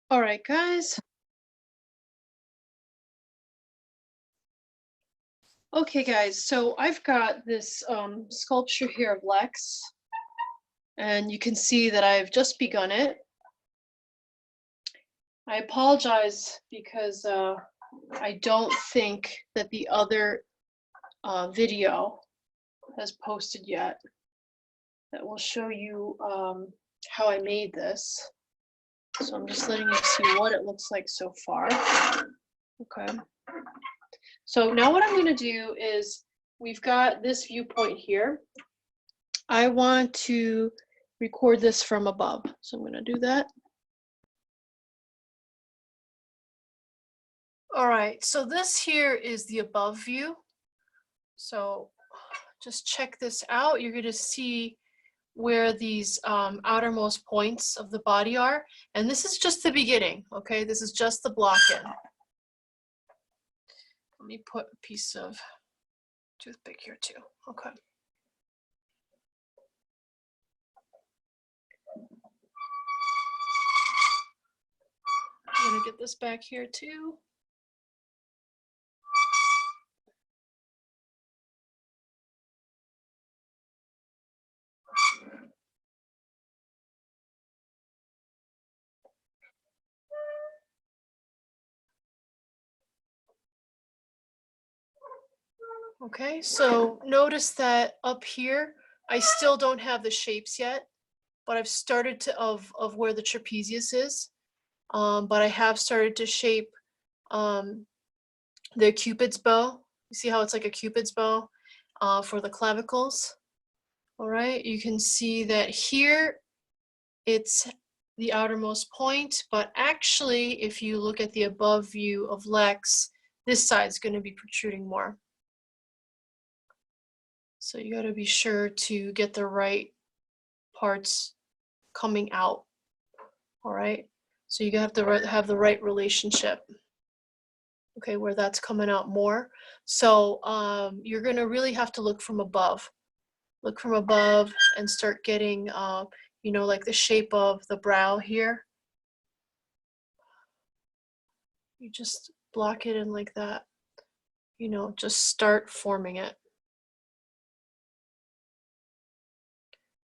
All right, guys. Okay, guys, so I've got this sculpture here of Lex, and you can see that I've just begun it. I apologize because I don't think that the other video has posted yet that will show you how I made this. So I'm just letting you see what it looks like so far. Okay. So now what I'm going to do is we've got this viewpoint here. I want to record this from above. So I'm going to do that. All right, so this here is the above view. So just check this out. You're going to see where these outermost points of the body are. And this is just the beginning, okay? This is just the block-in. Let me put a piece of toothpick here too, okay. I'm gonna get this back here too. Okay, so notice that up here, I still don't have the shapes yet, but I've started to, of where the trapezius is, but I have started to shape the Cupid's bow. You see how it's like a Cupid's bow for the clavicles? All right, you can see that here it's the outermost point, but actually, if you look at the above view of Lex, this side's going to be protruding more. So you got to be sure to get the right parts coming out. All right, so you have to have the right relationship. Okay, where that's coming out more. So you're going to really have to look from above. Look from above and start getting, you know, like the shape of the brow here. You just block it in like that. You know, just start forming it.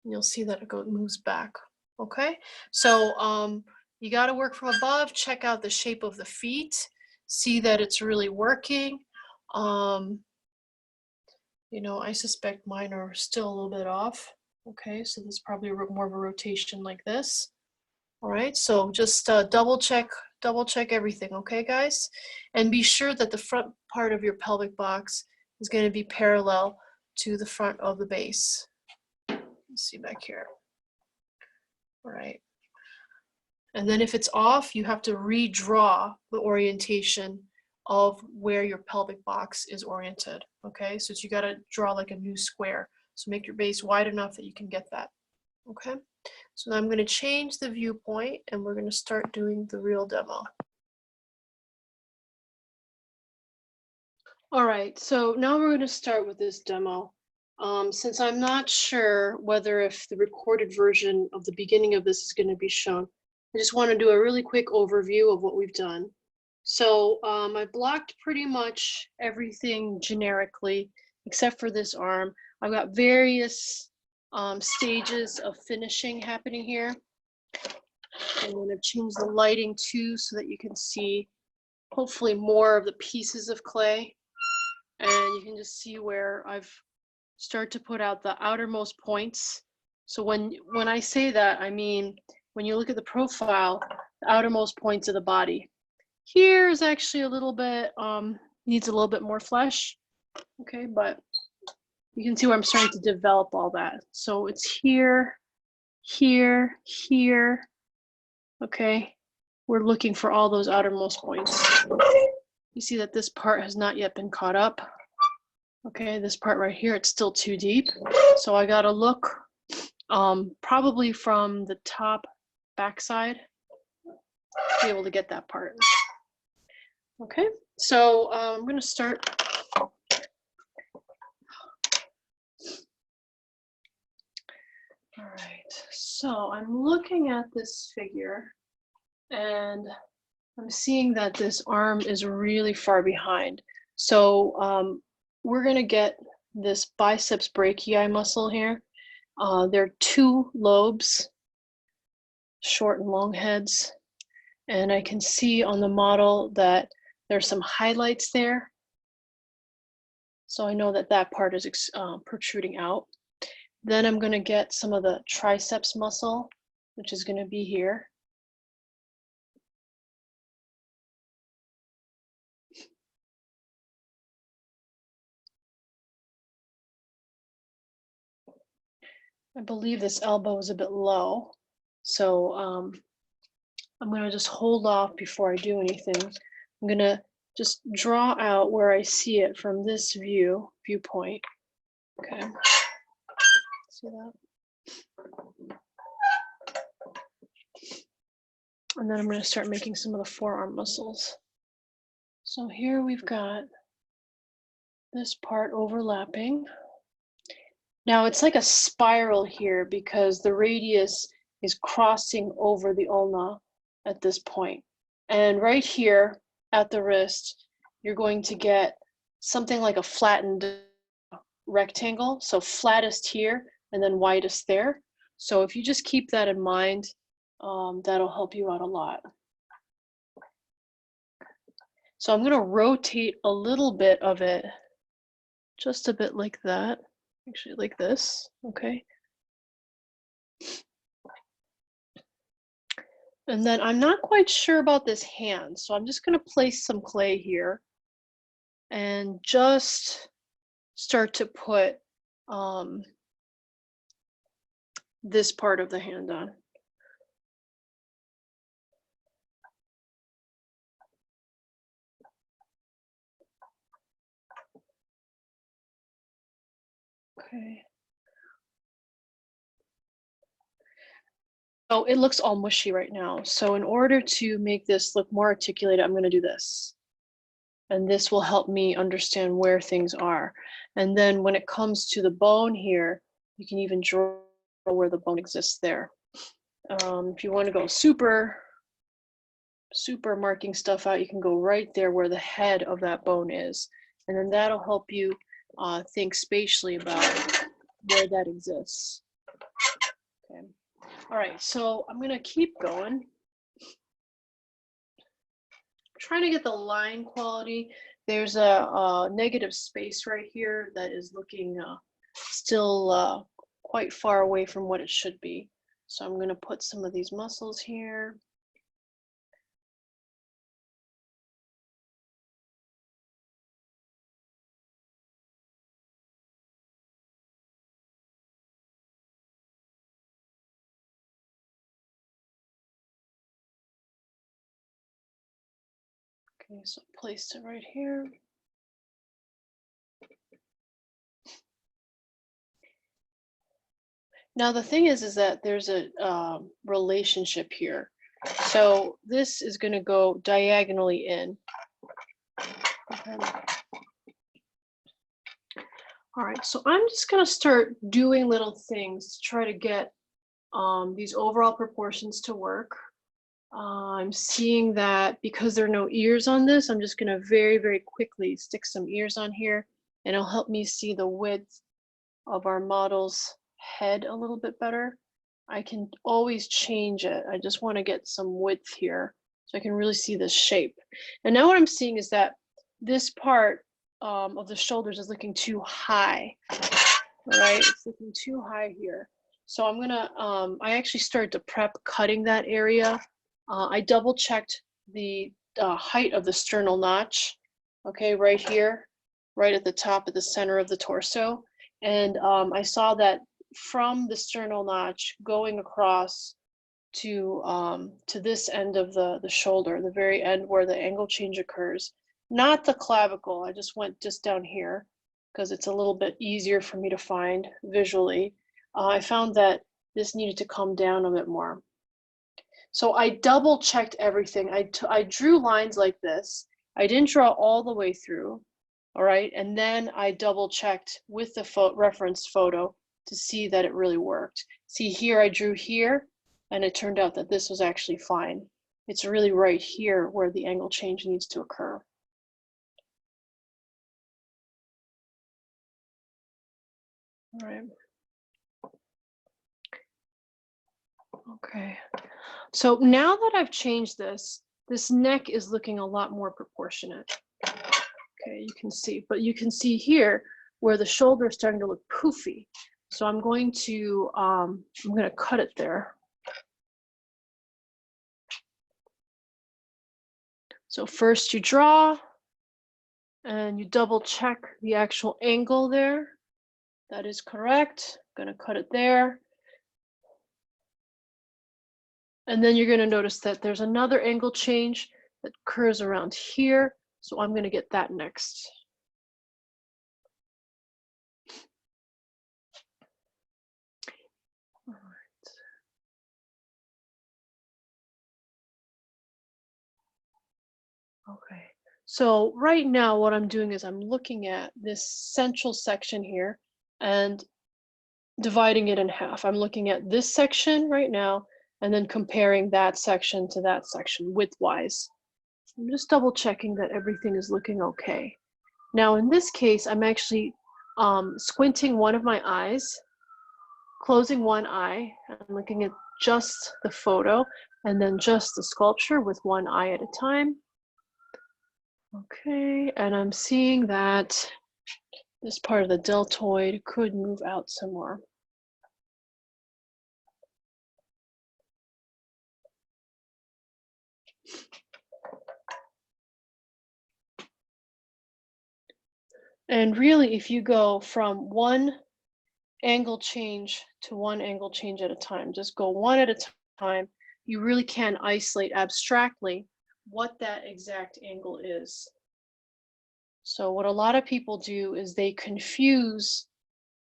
And you'll see that it moves back. Okay, so you got to work from above. Check out the shape of the feet. See that it's really working. You know, I suspect mine are still a little bit off. Okay, so this is probably more of a rotation like this. All right, so just double check everything, okay, guys? And be sure that the front part of your pelvic box is going to be parallel to the front of the base. Let's see back here. All right. And then if it's off, you have to redraw the orientation of where your pelvic box is oriented, okay? So you got to draw like a new square. So make your base wide enough that you can get that, okay? So now I'm going to change the viewpoint and we're going to start doing the real demo. All right, so now we're going to start with this demo. Since I'm not sure whether if the recorded version of the beginning of this is going to be shown, I just want to do a really quick overview of what we've done. So I blocked pretty much everything generically, except for this arm. I've got various stages of finishing happening here. I'm going to change the lighting too so that you can see hopefully more of the pieces of clay. And you can just see where I've started to put out the outermost points. So when I say that, I mean, when you look at the profile, the outermost points of the body. Here is actually a little bit, needs a little bit more flesh. Okay, but you can see where I'm starting to develop all that. So it's here, here, here. Okay, we're looking for all those outermost points. You see that this part has not yet been caught up. Okay, this part right here, it's still too deep. So I gotta look probably from the top backside to be able to get that part. Okay, so I'm gonna start. All right, so I'm looking at this figure And I'm seeing that this arm is really far behind. So we're gonna get this biceps brachii muscle here. There are two lobes, short and long heads. And I can see on the model that there's some highlights there. So I know that that part is protruding out. Then I'm gonna get some of the triceps muscle, which is gonna be here. I believe this elbow is a bit low. So I'm gonna just hold off before I do anything. I'm gonna just draw out where I see it from this viewpoint. Okay, see that? And then I'm gonna start making some of the forearm muscles. So here we've got this part overlapping. Now it's like a spiral here because the radius is crossing over the ulna at this point. And right here at the wrist, you're going to get something like a flattened rectangle. So flattest here and then widest there. So if you just keep that in mind, that'll help you out a lot. So I'm gonna rotate a little bit of it, just a bit like that. Actually like this, okay? And then I'm not quite sure about this hand, so I'm just gonna place some clay here and just start to put this part of the hand on. Okay. Oh, it looks all mushy right now. So in order to make this look more articulated, I'm gonna do this. And this will help me understand where things are. And then when it comes to the bone here, you can even draw where the bone exists there. If you want to go super marking stuff out, you can go right there where the head of that bone is. And then that'll help you think spatially about where that exists. Okay. All right, so I'm gonna keep going. Trying to get the line quality. There's a negative space right here that is looking still quite far away from what it should be. So I'm going to put some of these muscles here. Okay, so place it right here. Now the thing is that there's a relationship here. So this is going to go diagonally in. Okay. All right, so I'm just going to start doing little things to try to get these overall proportions to work. I'm seeing that because there are no ears on this, I'm just going to very, very quickly stick some ears on here, and it'll help me see the width of our model's head a little bit better. I can always change it. I just want to get some width here so I can really see this shape. And now what I'm seeing is that this part of the shoulders is looking too high, right? It's looking too high here. So I'm gonna, I actually started to prep cutting that area. I double checked the height of the sternal notch, okay, right here, right at the top of the center of the torso. And I saw that from the sternal notch going across to this end of the shoulder, the very end where the angle change occurs, not the clavicle. I just went just down here because it's a little bit easier for me to find visually. I found that this needed to come down a bit more. So I double checked everything. I drew lines like this. I didn't draw all the way through, all right? And then I double checked with the reference photo to see that it really worked. See here, I drew here, and it turned out that this was actually fine. It's really right here where the angle change needs to occur. All right. Okay. So now that I've changed this, this neck is looking a lot more proportionate. Okay, you can see, but you can see here where the shoulder is starting to look poofy. So I'm going to cut it there. So first you draw and you double check the actual angle there. That is correct. I'm going to cut it there. And then you're going to notice that there's another angle change that occurs around here. So I'm going to get that next. All right. Okay. So right now what I'm doing is I'm looking at this central section here and dividing it in half. I'm looking at this section right now and then comparing that section to that section widthwise. I'm just double checking that everything is looking okay. Now in this case, I'm actually squinting one of my eyes, closing one eye, and looking at just the photo and then just the sculpture with one eye at a time. Okay, and I'm seeing that this part of the deltoid could move out some more. And really, if you go from one angle change to one angle change at a time, just go one at a time, you really can isolate abstractly what that exact angle is. So what a lot of people do is they confuse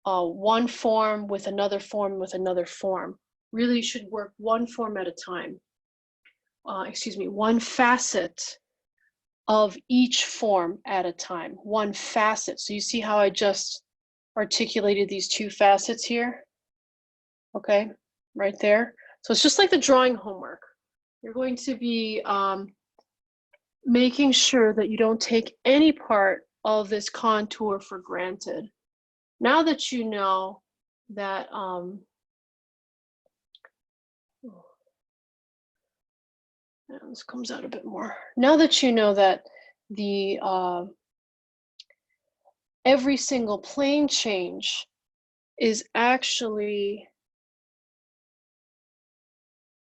one form with another form with another form. Really, you should work one form at a time. One facet of each form at a time, one facet. So you see how I just articulated these two facets here? Okay, right there. So it's just like the drawing homework. You're going to be making sure that you don't take any part of this contour for granted. Now that you know that, this comes out a bit more. Now that you know that the every single plane change is actually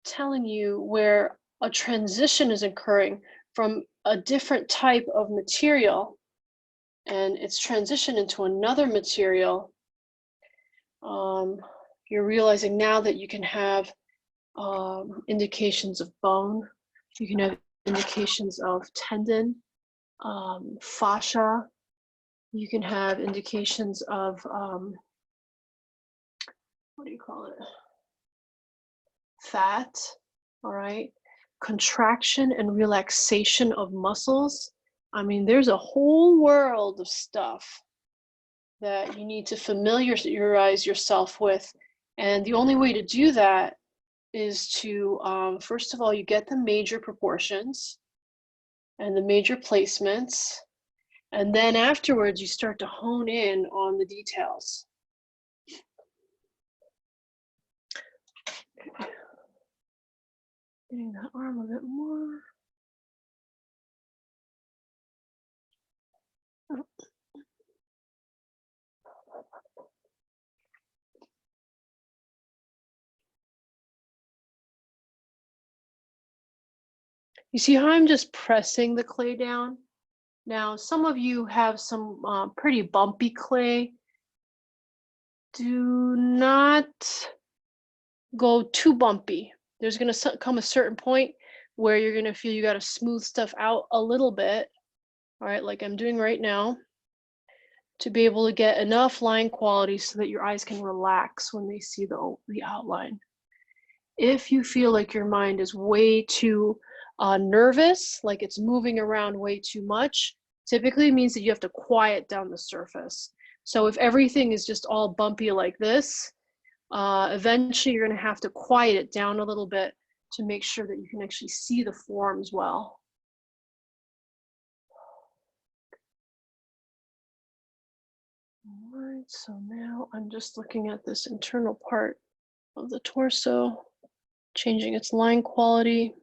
telling you where a transition is occurring from a different type of material and it's transitioned into another material, you're realizing now that you can have indications of bone, you can have indications of tendon, fascia, you can have indications of, what do you call it? Fat, all right? Contraction and relaxation of muscles. I mean, there's a whole world of stuff that you need to familiarize yourself with. And the only way to do that is to, first of all, you get the major proportions and the major placements. And then afterwards, you start to hone in on the details. Okay. Getting that arm a bit more. Oh. You see how I'm just pressing the clay down? Now, some of you have some pretty bumpy clay. Do not go too bumpy. There's going to come a certain point where you're going to feel you got to smooth stuff out a little bit, all right, like I'm doing right now, to be able to get enough line quality so that your eyes can relax when they see the outline. If you feel like your mind is way too nervous, like it's moving around way too much, typically it means that you have to quiet down the surface. So if everything is just all bumpy like this, eventually you're going to have to quiet it down a little bit to make sure that you can actually see the forms well. All right, so now I'm just looking at this internal part of the torso, changing its line quality.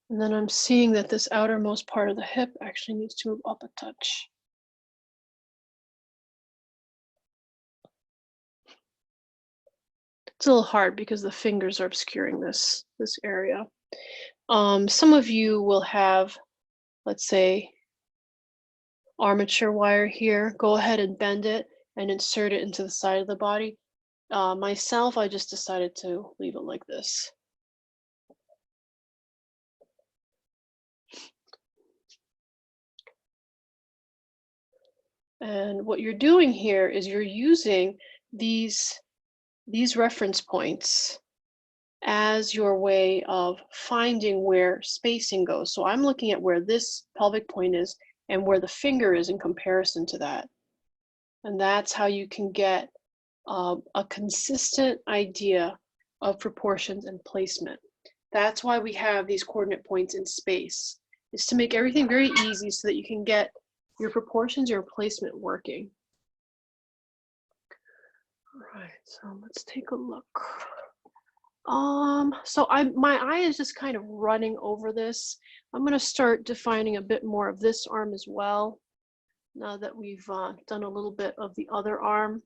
And then I'm seeing that this outermost part of the hip actually needs to move up a touch. It's a little hard because the fingers are obscuring this area. Some of you will have, let's say, armature wire here. Go ahead and bend it and insert it into the side of the body. Myself, I just decided to leave it like this. And what you're doing here is you're using these reference points as your way of finding where spacing goes. So I'm looking at where this pelvic point is and where the finger is in comparison to that. And that's how you can get a consistent idea of proportions and placement. That's why we have these coordinate points in space, is to make everything very easy so that you can get your proportions, your placement working. All right, so let's take a look. So my eye is just kind of running over this. I'm going to start defining a bit more of this arm as well, now that we've done a little bit of the other arm.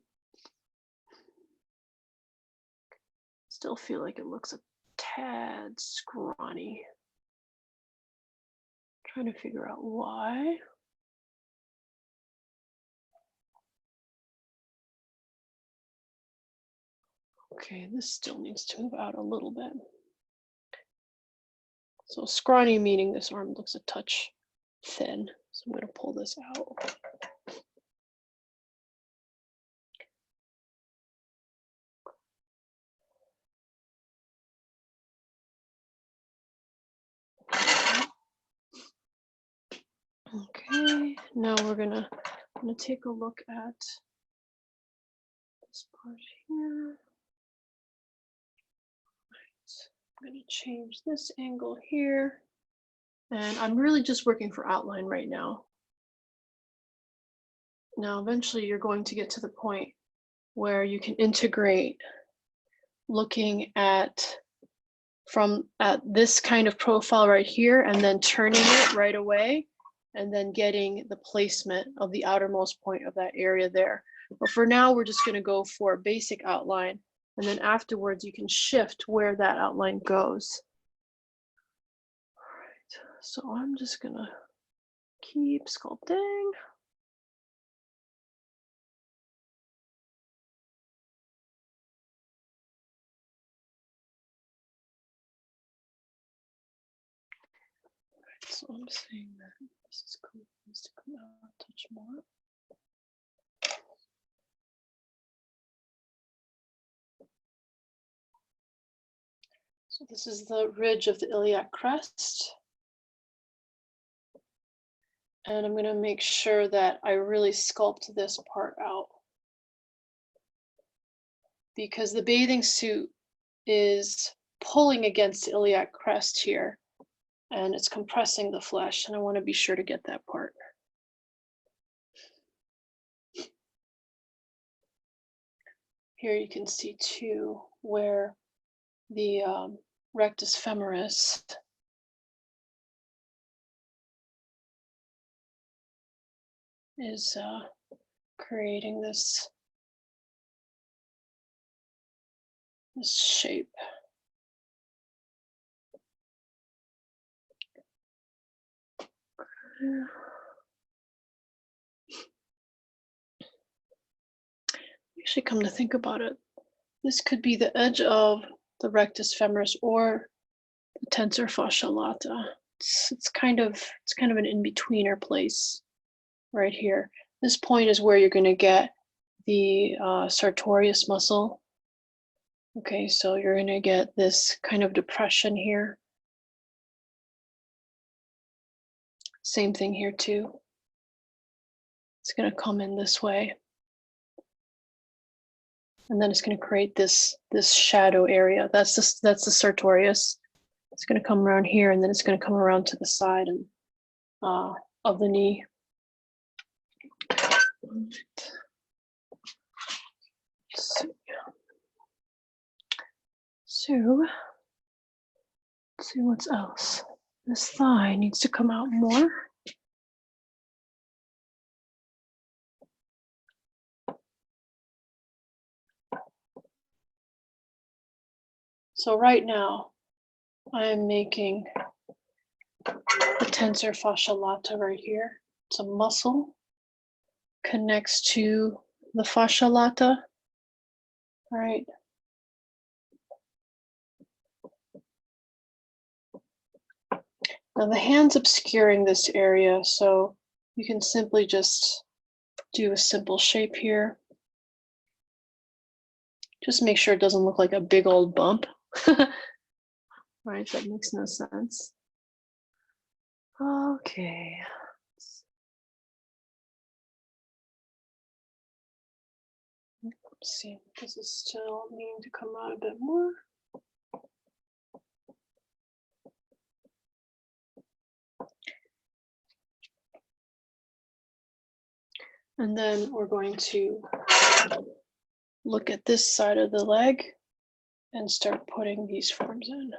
Still feel like it looks a tad scrawny. Trying to figure out why. Okay, this still needs to move out a little bit. So scrawny meaning this arm looks a touch thin. So I'm going to pull this out. Okay, now I'm gonna take a look at this part here. I'm going to change this angle here. And I'm really just working for outline right now. Now, eventually you're going to get to the point where you can integrate looking at this kind of profile right here and then turning it right away and then getting the placement of the outermost point of that area there. But for now, we're just going to go for a basic outline. And then afterwards, you can shift where that outline goes. All right, so I'm just going to keep sculpting. So I'm saying that this is cool. Needs to come out a touch more. So this is the ridge of the iliac crest. And I'm going to make sure that I really sculpt this part out, because the bathing suit is pulling against the iliac crest here and it's compressing the flesh, and I want to be sure to get that part. Here you can see too where the rectus femoris is creating this shape. Actually, come to think about it, this could be the edge of the rectus femoris or the tensor fascia lata. It's kind of an in-betweener place right here. This point is where you're going to get the sartorius muscle. Okay, so you're going to get this kind of depression here. Same thing here too. It's going to come in this way. And then it's going to create this shadow area. That's the sartorius. It's going to come around here, and then it's going to come around to the side and of the knee. So let's see what's else. This thigh needs to come out more. So right now, I am making the tensor fascia lata right here. It's a muscle, connects to the fascia lata, right? Now the hand's obscuring this area, so you can simply just do a simple shape here. Just make sure it doesn't look like a big old bump. Right, that makes no sense. Okay. Let's see, does this still need to come out a bit more? And then we're going to look at this side of the leg and start putting these forms in.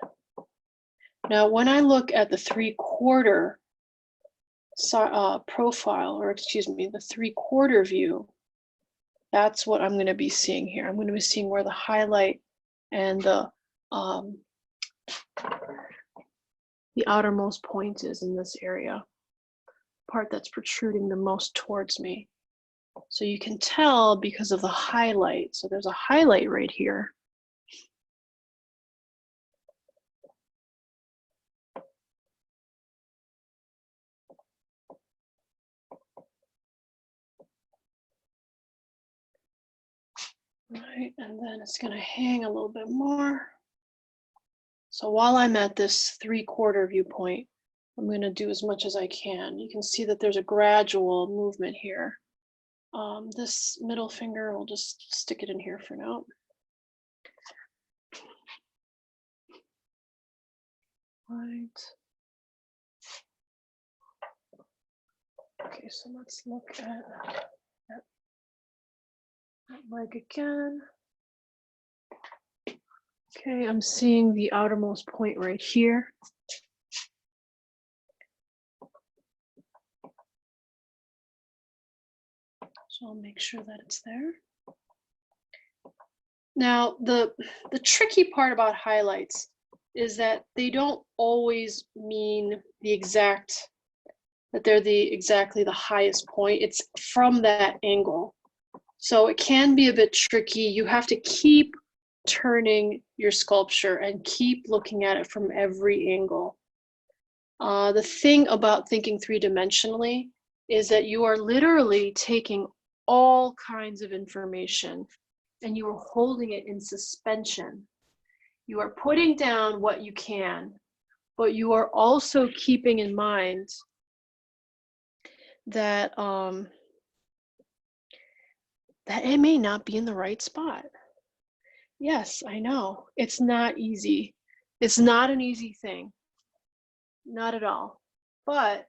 Now, when I look at the 3/4 profile, or excuse me, the 3/4 view, that's what I'm going to be seeing here. I'm going to be seeing where the highlight and the outermost point is in this area, part that's protruding the most towards me. So you can tell because of the highlight. So there's a highlight right here. Right, and then it's going to hang a little bit more. So while I'm at this 3/4 viewpoint, I'm going to do as much as I can. You can see that there's a gradual movement here. This middle finger, we'll just stick it in here for now. Right. Okay, so let's look at that leg again. Okay, I'm seeing the outermost point right here. So I'll make sure that it's there. Now, the tricky part about highlights is that they don't always mean that they're exactly the highest point. It's from that angle. So it can be a bit tricky. You have to keep turning your sculpture and keep looking at it from every angle. The thing about thinking three-dimensionally is that you are literally taking all kinds of information and you are holding it in suspension. You are putting down what you can, but you are also keeping in mind that that it may not be in the right spot. Yes, I know, it's not easy. It's not an easy thing, not at all. But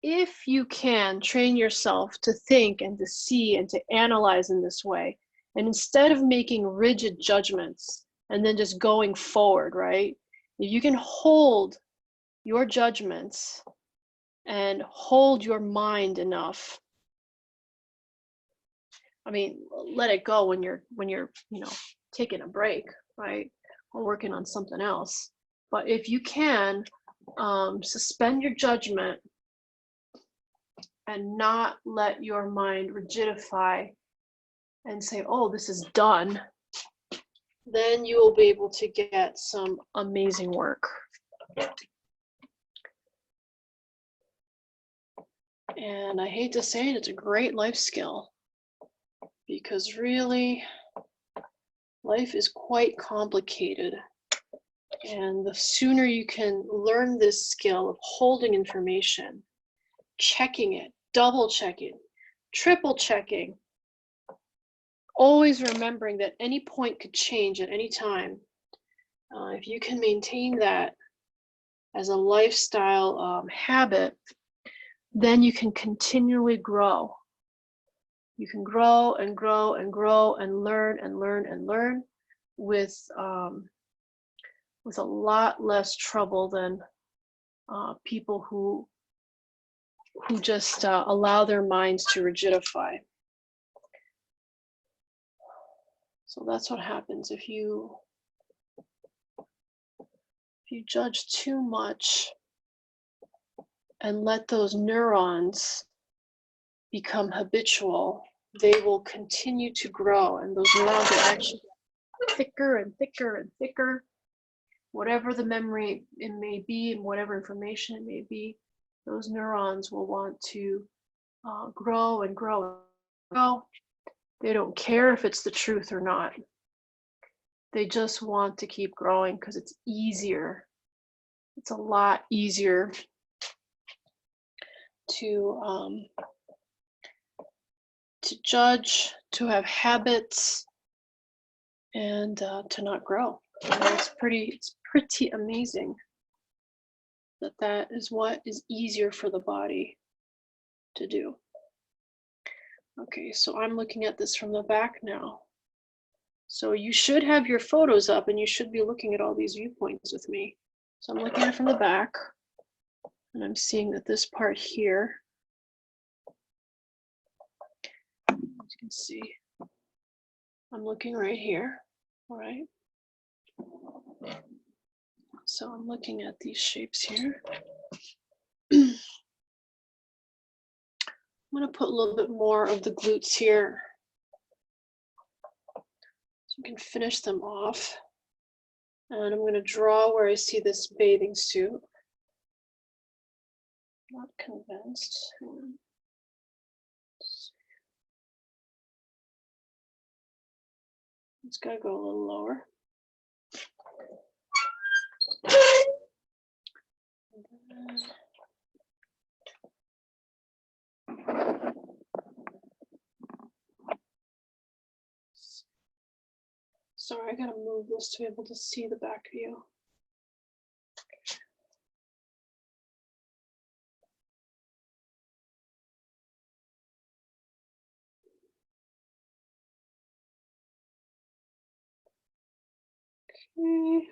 if you can train yourself to think and to see and to analyze in this way, and instead of making rigid judgments and then just going forward, right? If you can hold your judgments and hold your mind enough, I mean, let it go when you're taking a break, right? Or working on something else. But if you can suspend your judgment and not let your mind rigidify and say, oh, this is done, then you will be able to get some amazing work. And I hate to say it, it's a great life skill, because really, life is quite complicated. And the sooner you can learn this skill of holding information, checking it, double checking, triple checking, always remembering that any point could change at any time. If you can maintain that as a lifestyle habit, then you can continually grow. You can grow and grow and grow and learn and learn and learn with a lot less trouble than people who just allow their minds to rigidify. So that's what happens if you judge too much and let those neurons become habitual. They will continue to grow, and those neurons will actually get thicker and thicker and thicker. Whatever the memory it may be and whatever information it may be, those neurons will want to grow and grow and grow. They don't care if it's the truth or not. They just want to keep growing because it's easier. It's a lot easier to judge, to have habits, and to not grow. And it's pretty amazing that is what is easier for the body to do. Okay, so I'm looking at this from the back now. So you should have your photos up and you should be looking at all these viewpoints with me. So I'm looking at it from the back and I'm seeing that this part here, as you can see, I'm looking right here, all right? So I'm looking at these shapes here. I'm going to put a little bit more of the glutes here so we can finish them off. And I'm going to draw where I see this bathing suit. Not convinced. It's got to go a little lower. Sorry, I gotta move this to be able to see the back view. Okay.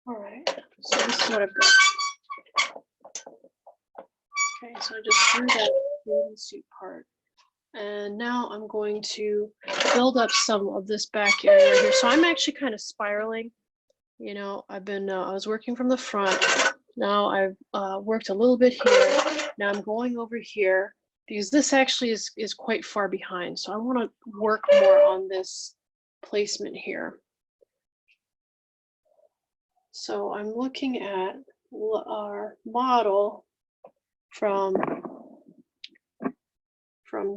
All right, so this is what I've got. Okay, so I just drew that bathing suit part. And now I'm going to build up some of this back area right here. So I'm actually kind of spiraling. You know, I've been, I was working from the front. Now I've worked a little bit here. Now I'm going over here because this actually is quite far behind. So I want to work more on this placement here. So I'm looking at our model from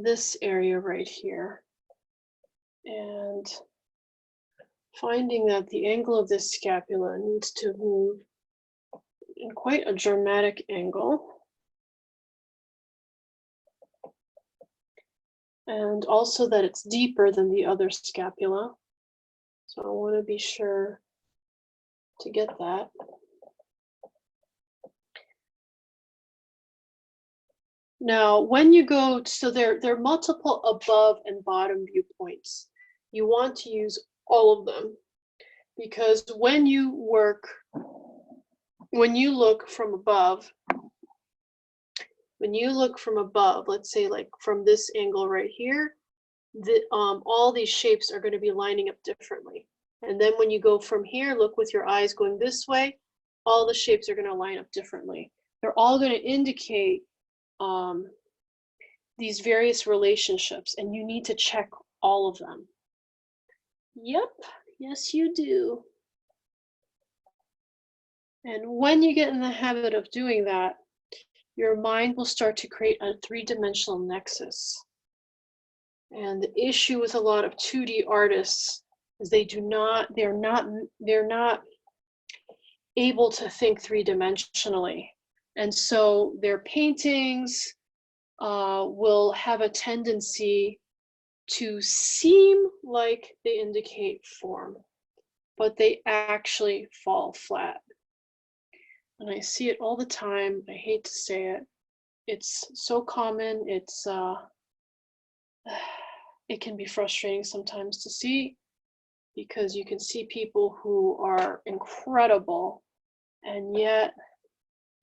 this area right here and finding that the angle of this scapula needs to move in quite a dramatic angle. And also that it's deeper than the other scapula. So I want to be sure to get that. Now, when you go, so there are multiple above and bottom viewpoints. You want to use all of them because when you look from above, let's say like from this angle right here, all these shapes are going to be lining up differently. And then when you go from here, look with your eyes going this way, all the shapes are going to line up differently. They're all going to indicate these various relationships, and you need to check all of them. Yep, yes you do. And when you get in the habit of doing that, your mind will start to create a three-dimensional nexus. And the issue with a lot of 2D artists is they're not able to think three-dimensionally. And so their paintings will have a tendency to seem like they indicate form, but they actually fall flat. And I see it all the time. I hate to say it. It's so common. It can be frustrating sometimes to see, because you can see people who are incredible, and yet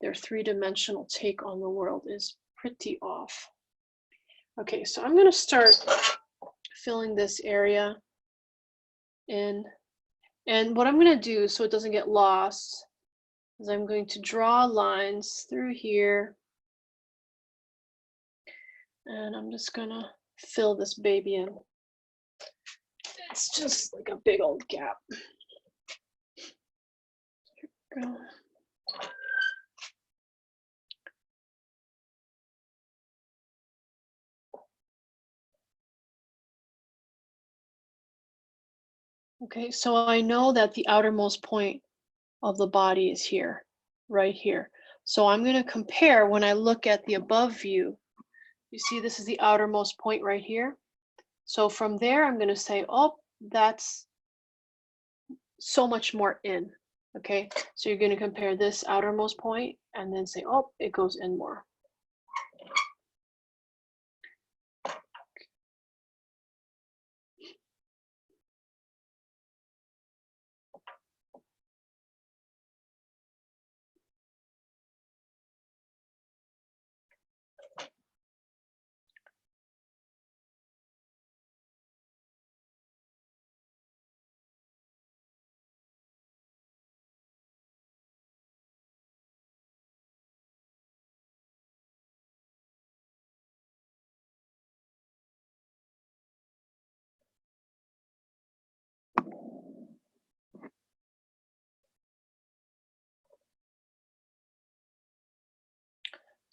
their three-dimensional take on the world is pretty off. Okay, so I'm going to start filling this area in. And what I'm going to do so it doesn't get lost is I'm going to draw lines through here. And I'm just going to fill this baby in. It's just like a big old gap. There we go. Okay, so I know that the outermost point of the body is here, right here. So I'm going to compare when I look at the above view. You see, this is the outermost point right here. So from there, I'm going to say, oh, that's so much more in. Okay, so you're going to compare this outermost point and then say, oh, it goes in more.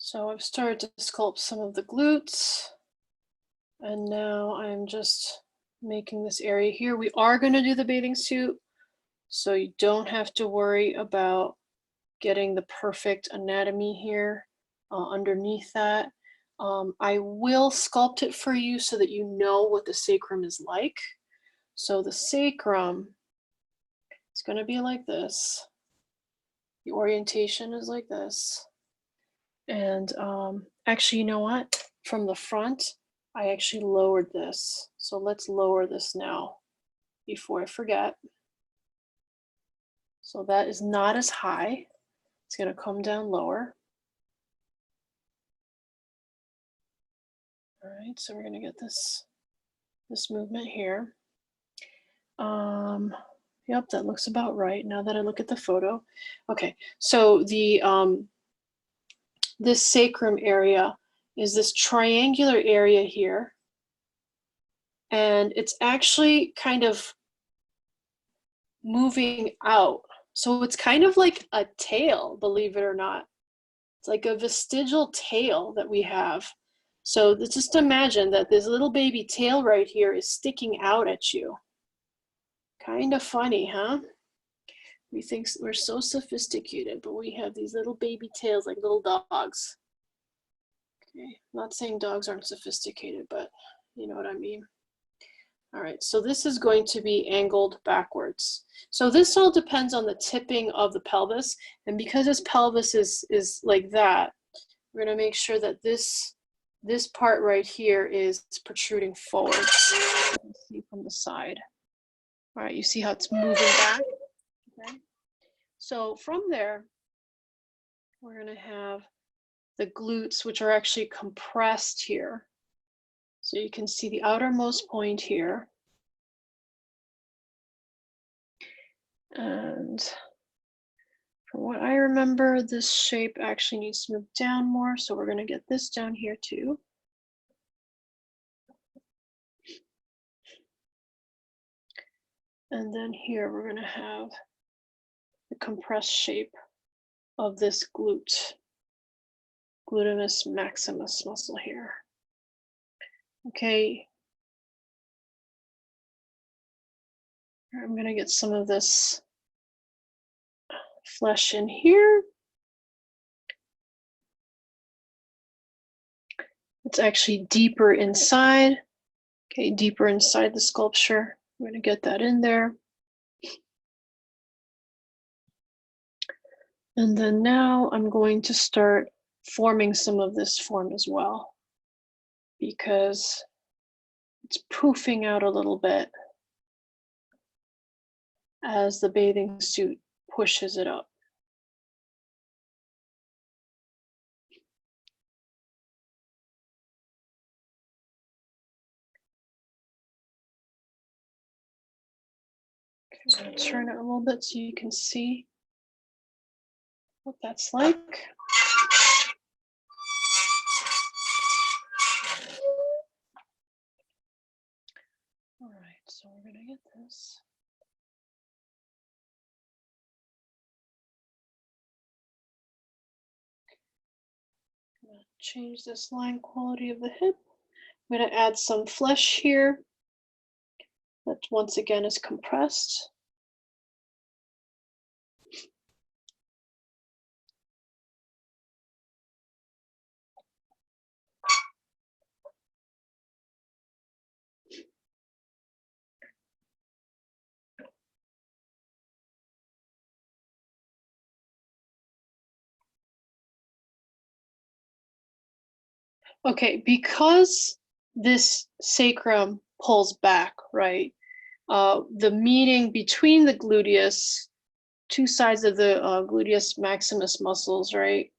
So I've started to sculpt some of the glutes, and now I'm just making this area here. We are going to do the bathing suit, so you don't have to worry about getting the perfect anatomy here underneath that. I will sculpt it for you so that you know what the sacrum is like. So the sacrum, it's going to be like this. The orientation is like this. And actually, you know what? From the front, I actually lowered this. So let's lower this now before I forget. So that is not as high. It's going to come down lower. All right, so we're going to get this movement here. Yep, that looks about right now that I look at the photo. Okay, so the this sacrum area is this triangular area here, and it's actually kind of moving out. So it's kind of like a tail, believe it or not. It's like a vestigial tail that we have. So just imagine that this little baby tail right here is sticking out at you. Kind of funny, huh? We think we're so sophisticated, but we have these little baby tails like little dogs. Okay, I'm not saying dogs aren't sophisticated, but you know what I mean. All right, so this is going to be angled backwards. So this all depends on the tipping of the pelvis. And because this pelvis is like that, we're gonna make sure that this part right here is protruding forward. Let's see from the side. All right, you see how it's moving back? Okay. So from there, we're gonna have the glutes, which are actually compressed here. So you can see the outermost point here. And from what I remember, this shape actually needs to move down more. So we're going to get this down here too. And then here we're going to have the compressed shape of this glute gluteus maximus muscle here. Okay. I'm going to get some of this flesh in here. It's actually deeper inside. Okay, deeper inside the sculpture. I'm going to get that in there. And then now I'm going to start forming some of this form as well, because it's poofing out a little bit as the bathing suit pushes it up. Okay, I'm going to turn it a little bit so you can see what that's like. All right, so we're going to get this. I'm going to change this line quality of the hip. I'm going to add some flesh here that once again is compressed. Okay, because this sacrum pulls back, right? The meeting between the gluteus, two sides of the gluteus maximus muscles, right?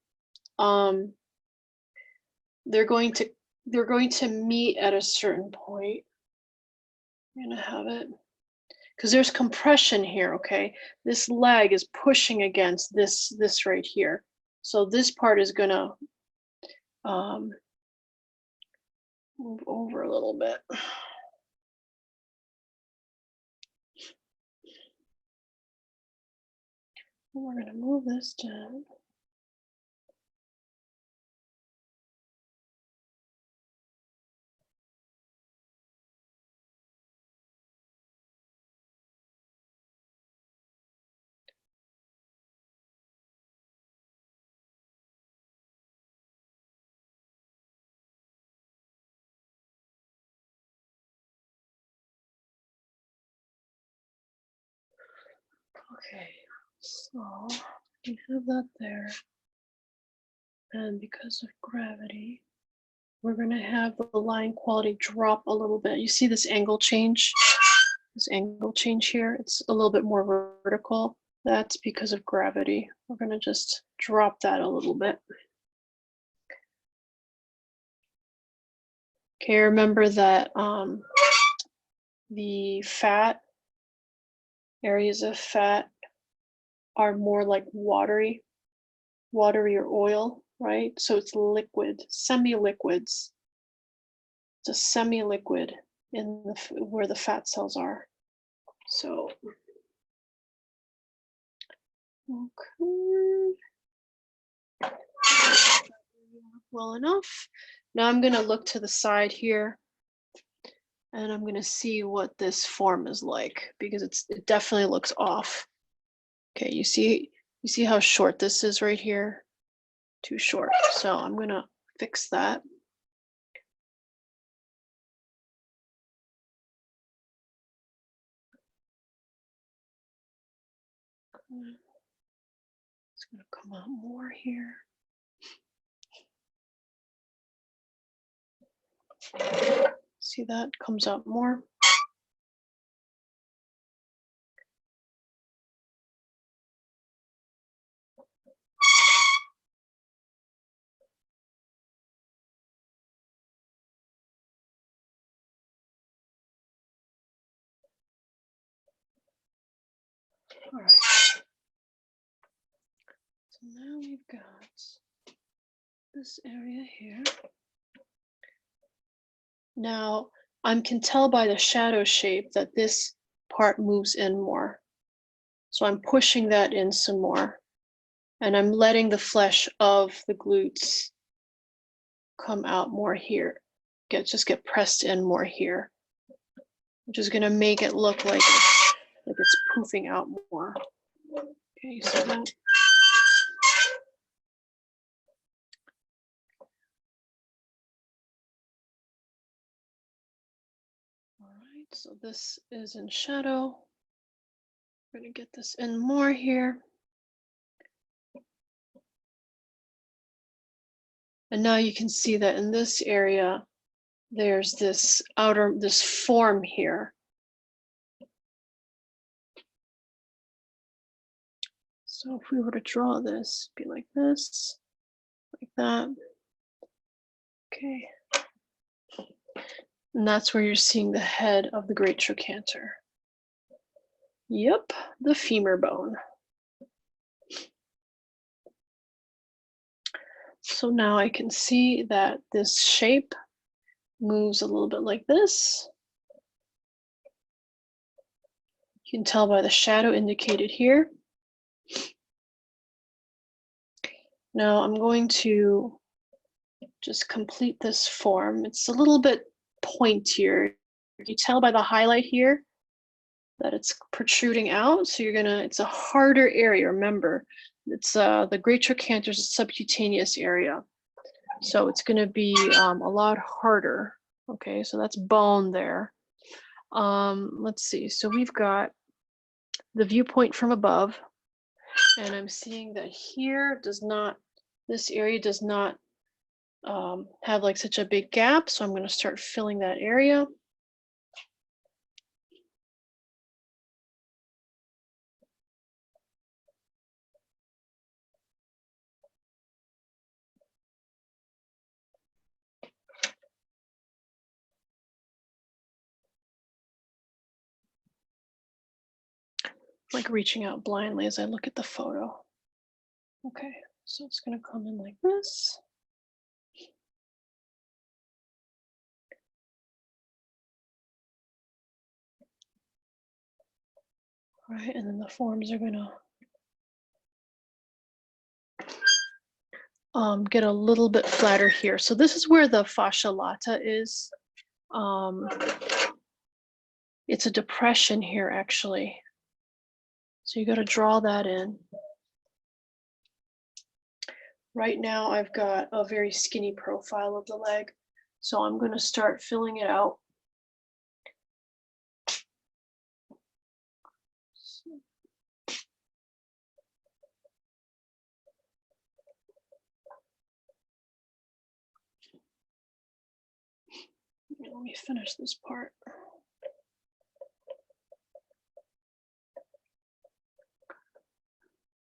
They're going to meet at a certain point. I'm gonna have it because there's compression here. Okay, this leg is pushing against this right here, so this part is gonna move over a little bit. We're gonna move this down. Okay, so we have that there. And because of gravity, we're going to have the line quality drop a little bit. You see this angle change? This angle change here, it's a little bit more vertical. That's because of gravity. We're going to just drop that a little bit. Okay, remember that the fat, areas of fat are more like watery or oil, right? So it's liquid, semi-liquids. It's a semi-liquid in the where the fat cells are. So, okay. Well enough. Now I'm going to look to the side here, and I'm going to see what this form is like, because it definitely looks off. Okay, you see how short this is right here? Too short. So I'm going to fix that. It's going to come out more here. See, that comes out more. All right. So now we've got this area here. Now, I can tell by the shadow shape that this part moves in more. So I'm pushing that in some more, and I'm letting the flesh of the glutes come out more here. Just get pressed in more here, which is going to make it look like it's poofing out more. Okay, so that. All right, so this is in shadow. We're going to get this in more here. And now you can see that in this area, there's this form here. So if we were to draw this, it'd be like this, like that. Okay. And that's where you're seeing the head of the great trochanter. Yep, the femur bone. So now I can see that this shape moves a little bit like this. You can tell by the shadow indicated here. Now I'm going to just complete this form. It's a little bit pointier. You tell by the highlight here that it's protruding out. So it's a harder area. Remember, it's the great trochanter is a subcutaneous area. So it's going to be a lot harder. Okay, so that's bone there. Let's see. So we've got the viewpoint from above, and I'm seeing that here this area does not have like such a big gap. So I'm going to start filling that area. Like reaching out blindly as I look at the photo. Okay, so it's going to come in like this. All right, and then the forms are going to get a little bit flatter here. So this is where the fascia lata is. It's a depression here, actually. So you got to draw that in. Right now, I've got a very skinny profile of the leg. So I'm going to start filling it out. Let me finish this part.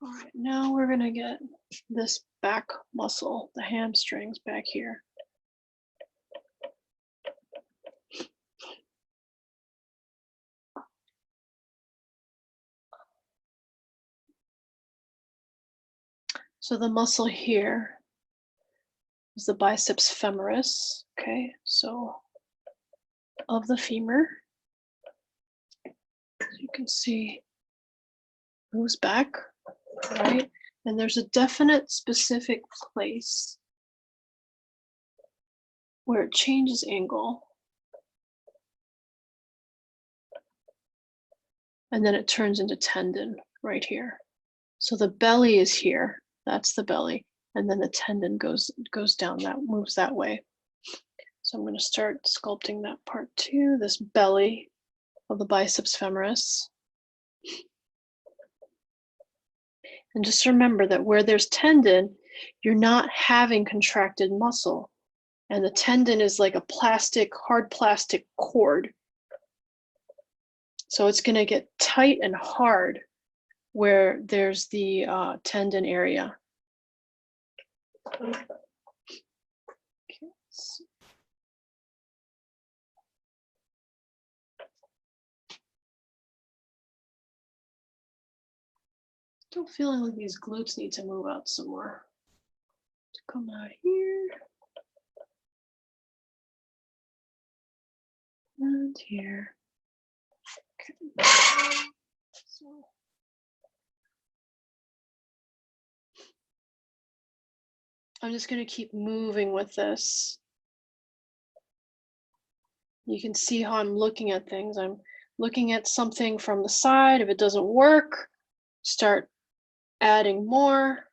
All right, now we're going to get this back muscle, the hamstrings back here. So the muscle here is the biceps femoris, okay? So of the femur, so you can see moves back, right? And there's a definite specific place where it changes angle. And then it turns into tendon right here. So the belly is here, that's the belly. And then the tendon goes down, that moves that way. So I'm going to start sculpting that part too, this belly of the biceps femoris. And just remember that where there's tendon, you're not having contracted muscle. And the tendon is like a hard plastic cord. So it's going to get tight and hard where there's the tendon area. Okay. Still feeling like these glutes need to move out some more. To come out here. And here. Okay. So. I'm just going to keep moving with this. You can see how I'm looking at things. I'm looking at something from the side. If it doesn't work, start adding more.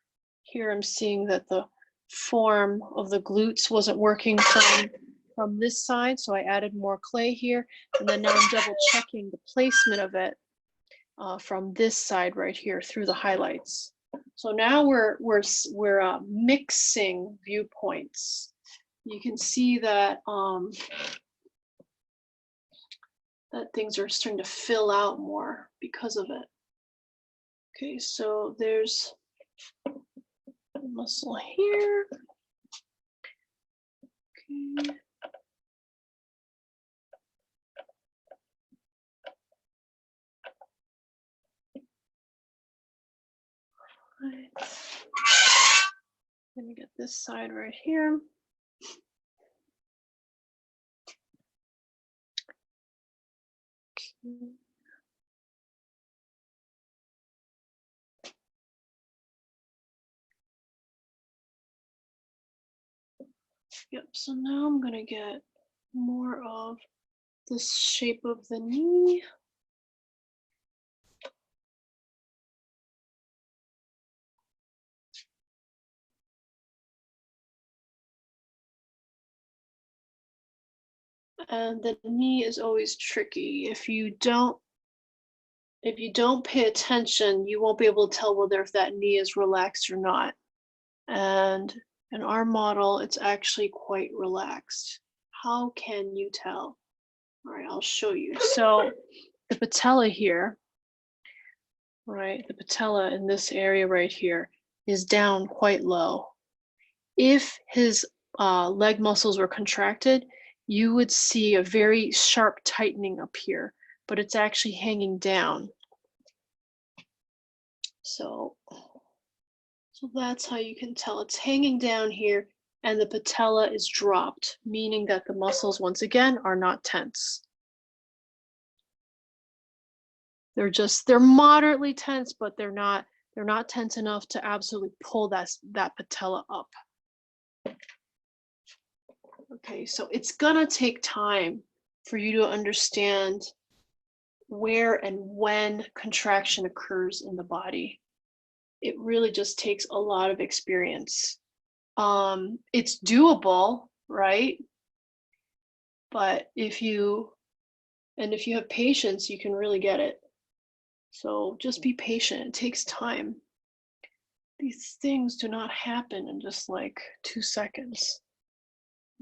Here I'm seeing that the form of the glutes wasn't working from this side, so I added more clay here, and then now I'm double checking the placement of it from this side right here through the highlights. So now we're mixing viewpoints. You can see that that things are starting to fill out more because of it. Okay, so there's a muscle here. Okay. Right. Let me get this side right here. Okay. Yep, so now I'm gonna get more of this shape of the knee. And the knee is always tricky. If you don't pay attention, you won't be able to tell whether if that knee is relaxed or not. And in our model, it's actually quite relaxed. How can you tell? All right, I'll show you. So the patella here, right, the patella in this area right here is down quite low. If his leg muscles were contracted, you would see a very sharp tightening up here, but it's actually hanging down. So that's how you can tell. It's hanging down here and the patella is dropped, meaning that the muscles, once again, are not tense. They're moderately tense, but they're not tense enough to absolutely pull that patella up. Okay, so it's gonna take time for you to understand where and when contraction occurs in the body. It really just takes a lot of experience. It's doable, right? But if you have patience, you can really get it. So just be patient. It takes time. These things do not happen in just like 2 seconds.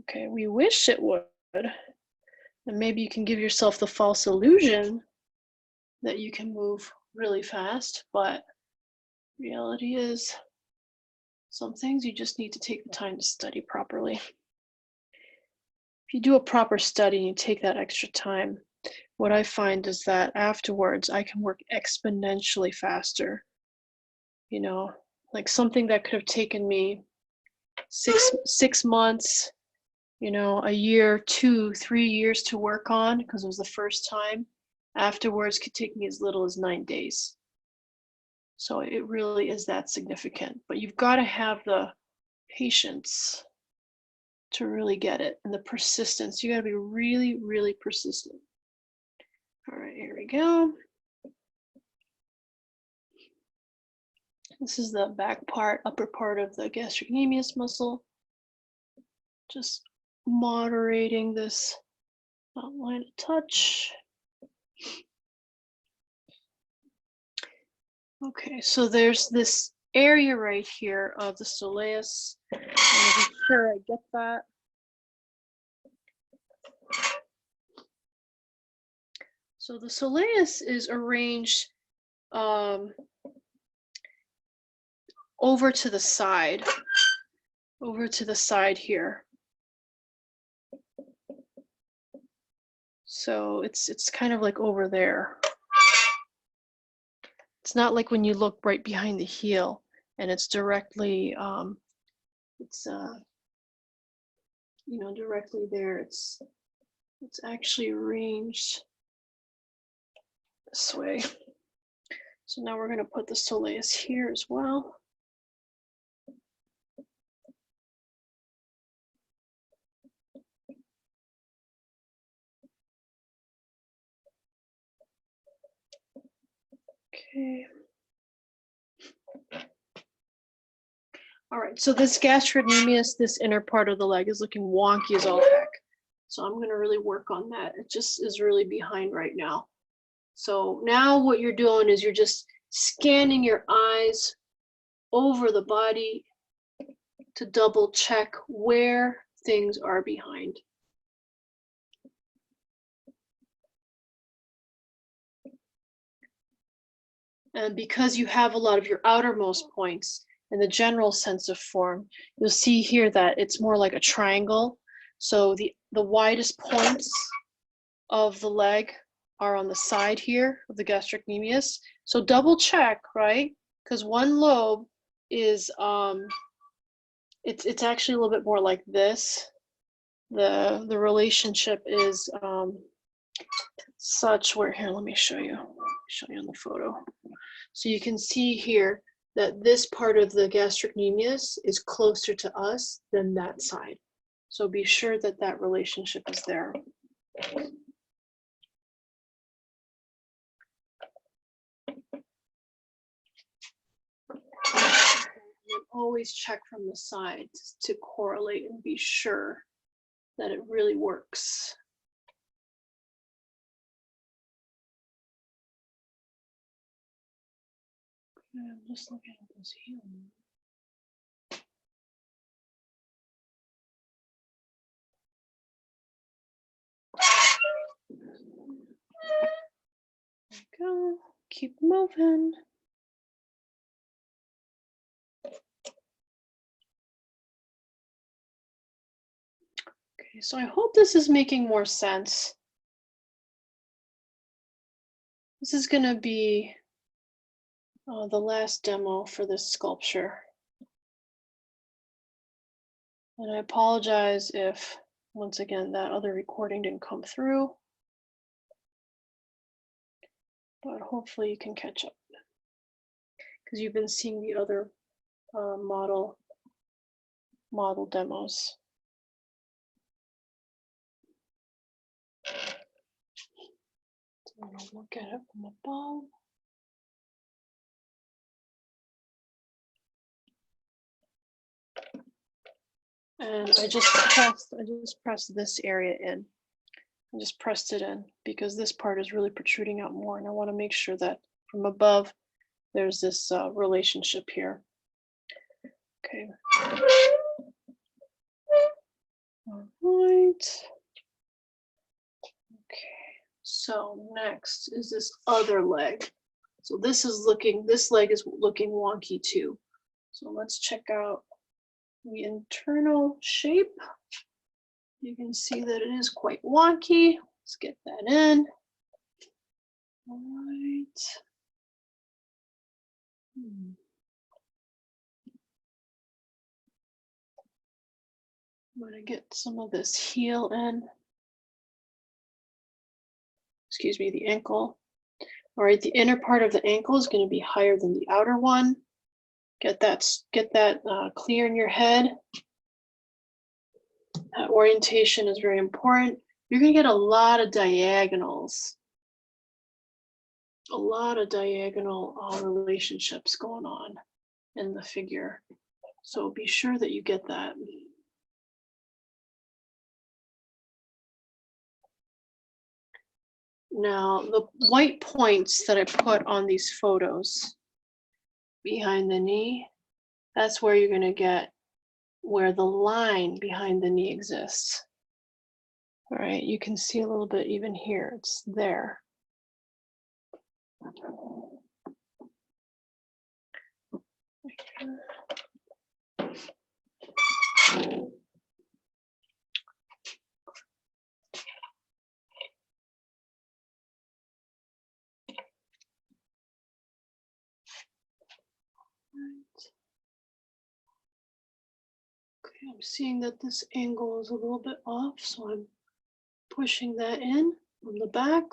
Okay, we wish it would. And maybe you can give yourself the false illusion that you can move really fast, but reality is some things you just need to take the time to study properly. If you do a proper study and you take that extra time, what I find is that afterwards I can work exponentially faster. You know, like something that could have taken me six months, you know, a year, 2, 3 years to work on because it was the first time, afterwards could take me as little as 9 days. So it really is that significant, but you've got to have the patience to really get it and the persistence. You got to be really, really persistent. All right, here we go. This is the back part, upper part of the gastrocnemius muscle. Just moderating this outline a touch. Okay, so there's this area right here of the soleus. I want to be sure I get that. So the soleus is arranged over to the side here. So it's kind of like over there. It's not like when you look right behind the heel and it's directly, you know, directly there. It's actually arranged this way. So now we're going to put the soleus here as well. Okay. All right, so this gastrocnemius, this inner part of the leg is looking wonky as all heck. So I'm gonna really work on that. It just is really behind right now. So now what you're doing is you're just scanning your eyes over the body to double check where things are behind. And because you have a lot of your outermost points in the general sense of form, you'll see here that it's more like a triangle. So the widest points of the leg are on the side here of the gastrocnemius. So double check, right? Because one lobe is it's actually a little bit more like this. The relationship is such where, here, let me show you on the photo. So you can see here that this part of the gastrocnemius is closer to us than that side. So be sure that that relationship is there. And always check from the sides to correlate and be sure that it really works. I'm just looking at this heel. There we go. Keep moving. Okay, so I hope this is making more sense. This is going to be the last demo for this sculpture. And I apologize if, once again, that other recording didn't come through. But hopefully you can catch up. Because you've been seeing the other model demos. So I'm going to look at it from above. And I just pressed this area in. I just pressed it in because this part is really protruding out more, and I want to make sure that from above there's this relationship here. Okay. All right. Okay. So next is this other leg. So this leg is looking wonky too. So let's check out the internal shape. You can see that it is quite wonky. Let's get that in. All right. I'm going to get some of this heel in. Excuse me, the ankle. All right, the inner part of the ankle is going to be higher than the outer one. Get that clear in your head. Orientation is very important. You're going to get a lot of diagonals. A lot of diagonal relationships going on in the figure. So be sure that you get that. Now, the white points that I put on these photos behind the knee, that's where you're going to get where the line behind the knee exists. All right, you can see a little bit even here, it's there. Okay, I'm seeing that this angle is a little bit off, so I'm pushing that in from the back.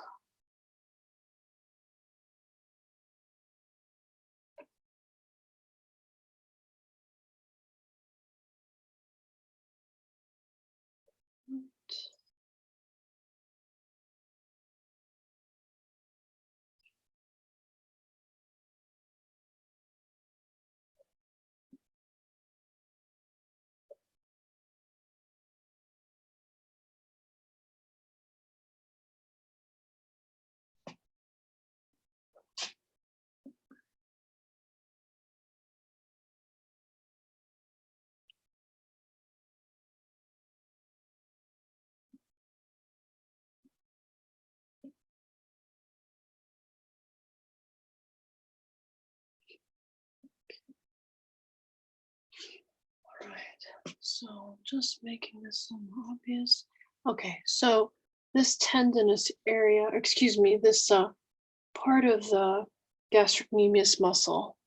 So just making this a little more obvious. Okay, so this tendinous area, excuse me, this part of the gastrocnemius muscle,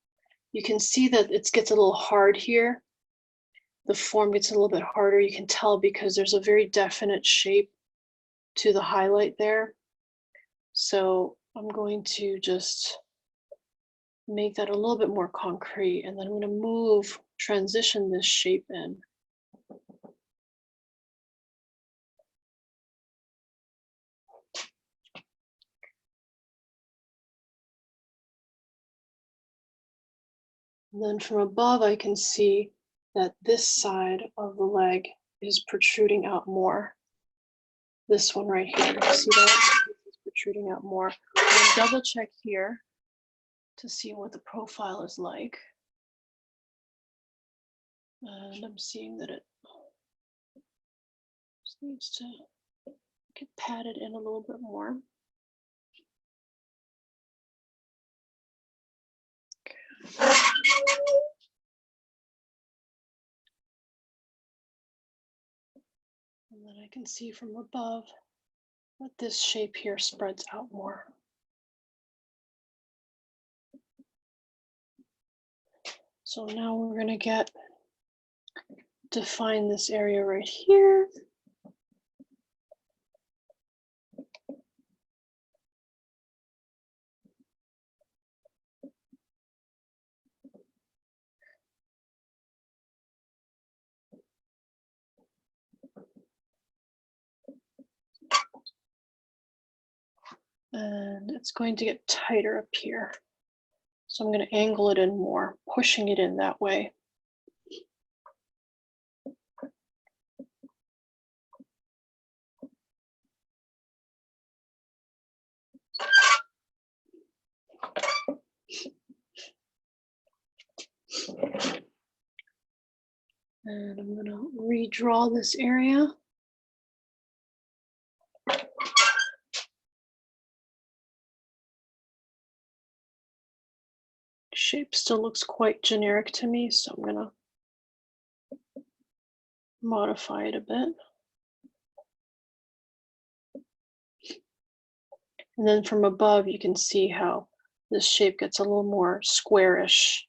you can see that it gets a little hard here. The form gets a little bit harder. You can tell because there's a very definite shape to the highlight there. So I'm going to just make that a little bit more concrete, and then I'm going to transition this shape in. And then from above, I can see that this side of the leg is protruding out more. This one right here, you see that? It's protruding out more. I'm going to double check here to see what the profile is like. And I'm seeing that it just needs to get padded in a little bit more. Okay. And then I can see from above that this shape here spreads out more. So now we're going to define this area right here. And it's going to get tighter up here. So I'm going to angle it in more, pushing it in that way. And I'm going to redraw this area. Shape still looks quite generic to me, so I'm going to modify it a bit. And then from above, you can see how this shape gets a little more squarish.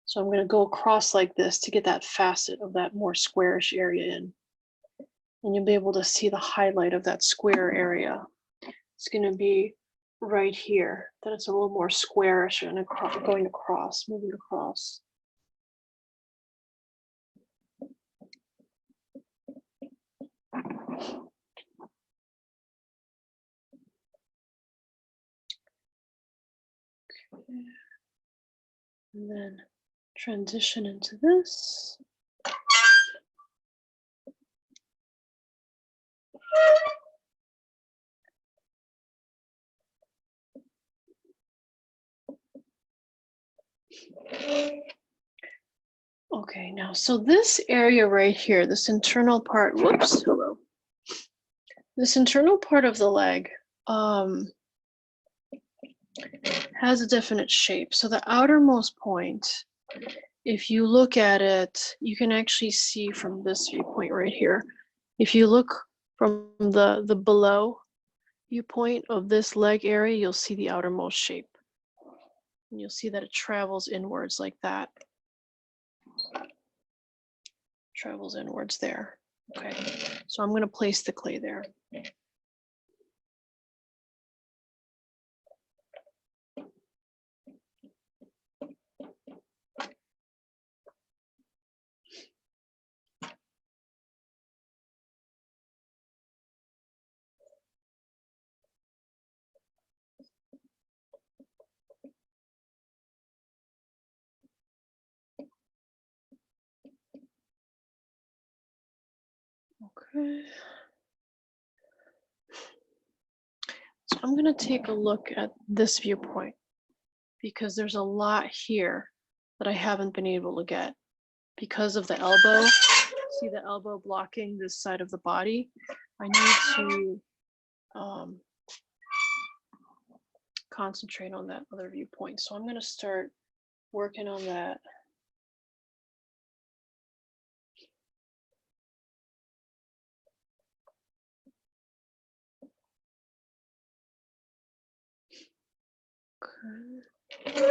So I'm going to go across like this to get that facet of that more squarish area in. And you'll be able to see the highlight of that square area. It's going to be right here, that it's a little more squarish and going across, moving across. Okay. And then transition into this. Okay, now, so this area right here, this internal part, whoops, hello. This internal part of the leg has a definite shape. So the outermost point, if you look at it, you can actually see from this viewpoint right here. If you look from the below viewpoint of this leg area, you'll see the outermost shape. And you'll see that it travels inwards like that. Travels inwards there. Okay, so I'm going to place the clay there. Okay. So I'm going to take a look at this viewpoint because there's a lot here that I haven't been able to get because of the elbow. See the elbow blocking this side of the body? I need to concentrate on that other viewpoint. So I'm going to start working on that. Okay.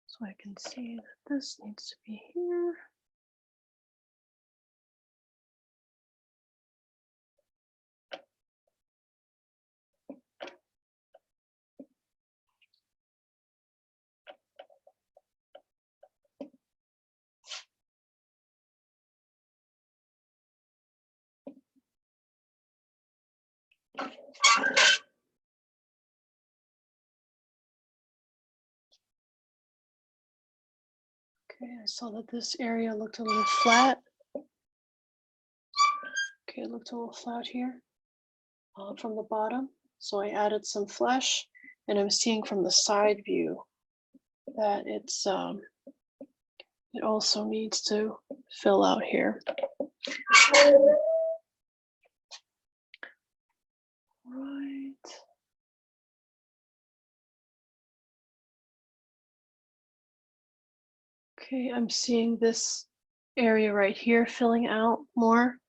So I can see that this needs to be here. Okay, I saw that this area looked a little flat. Okay, it looked a little flat here from the bottom. So I added some flesh, and I'm seeing from the side view that it's it also needs to fill out here. Right. Okay, I'm seeing this area right here filling out more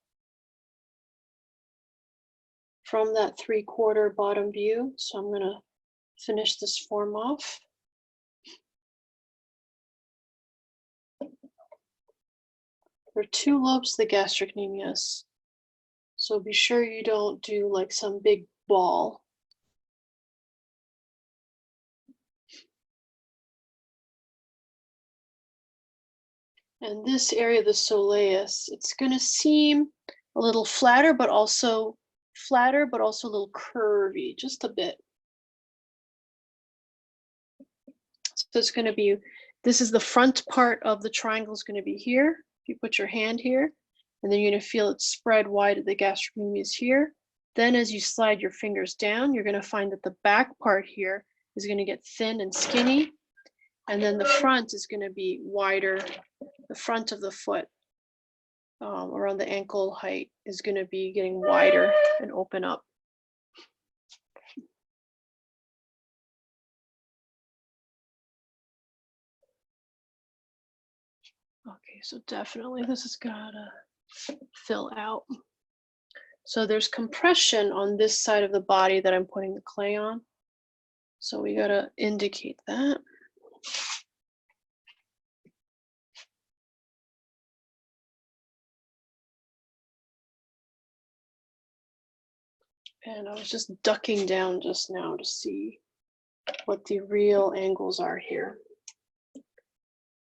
from that 3/4 bottom view. So I'm gonna finish this form off. There are 2 lobes to the gastrocnemius. So be sure you don't do like some big ball. And this area of the soleus, it's going to seem a little flatter, but also a little curvy, just a bit. So it's going to be, this is the front part of the triangle is going to be here. If you put your hand here, and then you're going to feel it spread wide at the gastrocnemius here. Then as you slide your fingers down, you're going to find that the back part here is going to get thin and skinny. And then the front is going to be wider. The front of the foot around the ankle height is going to be getting wider and open up. Okay, so definitely this has gotta fill out. So there's compression on this side of the body that I'm putting the clay on. So we gotta indicate that. And I was just ducking down just now to see what the real angles are here.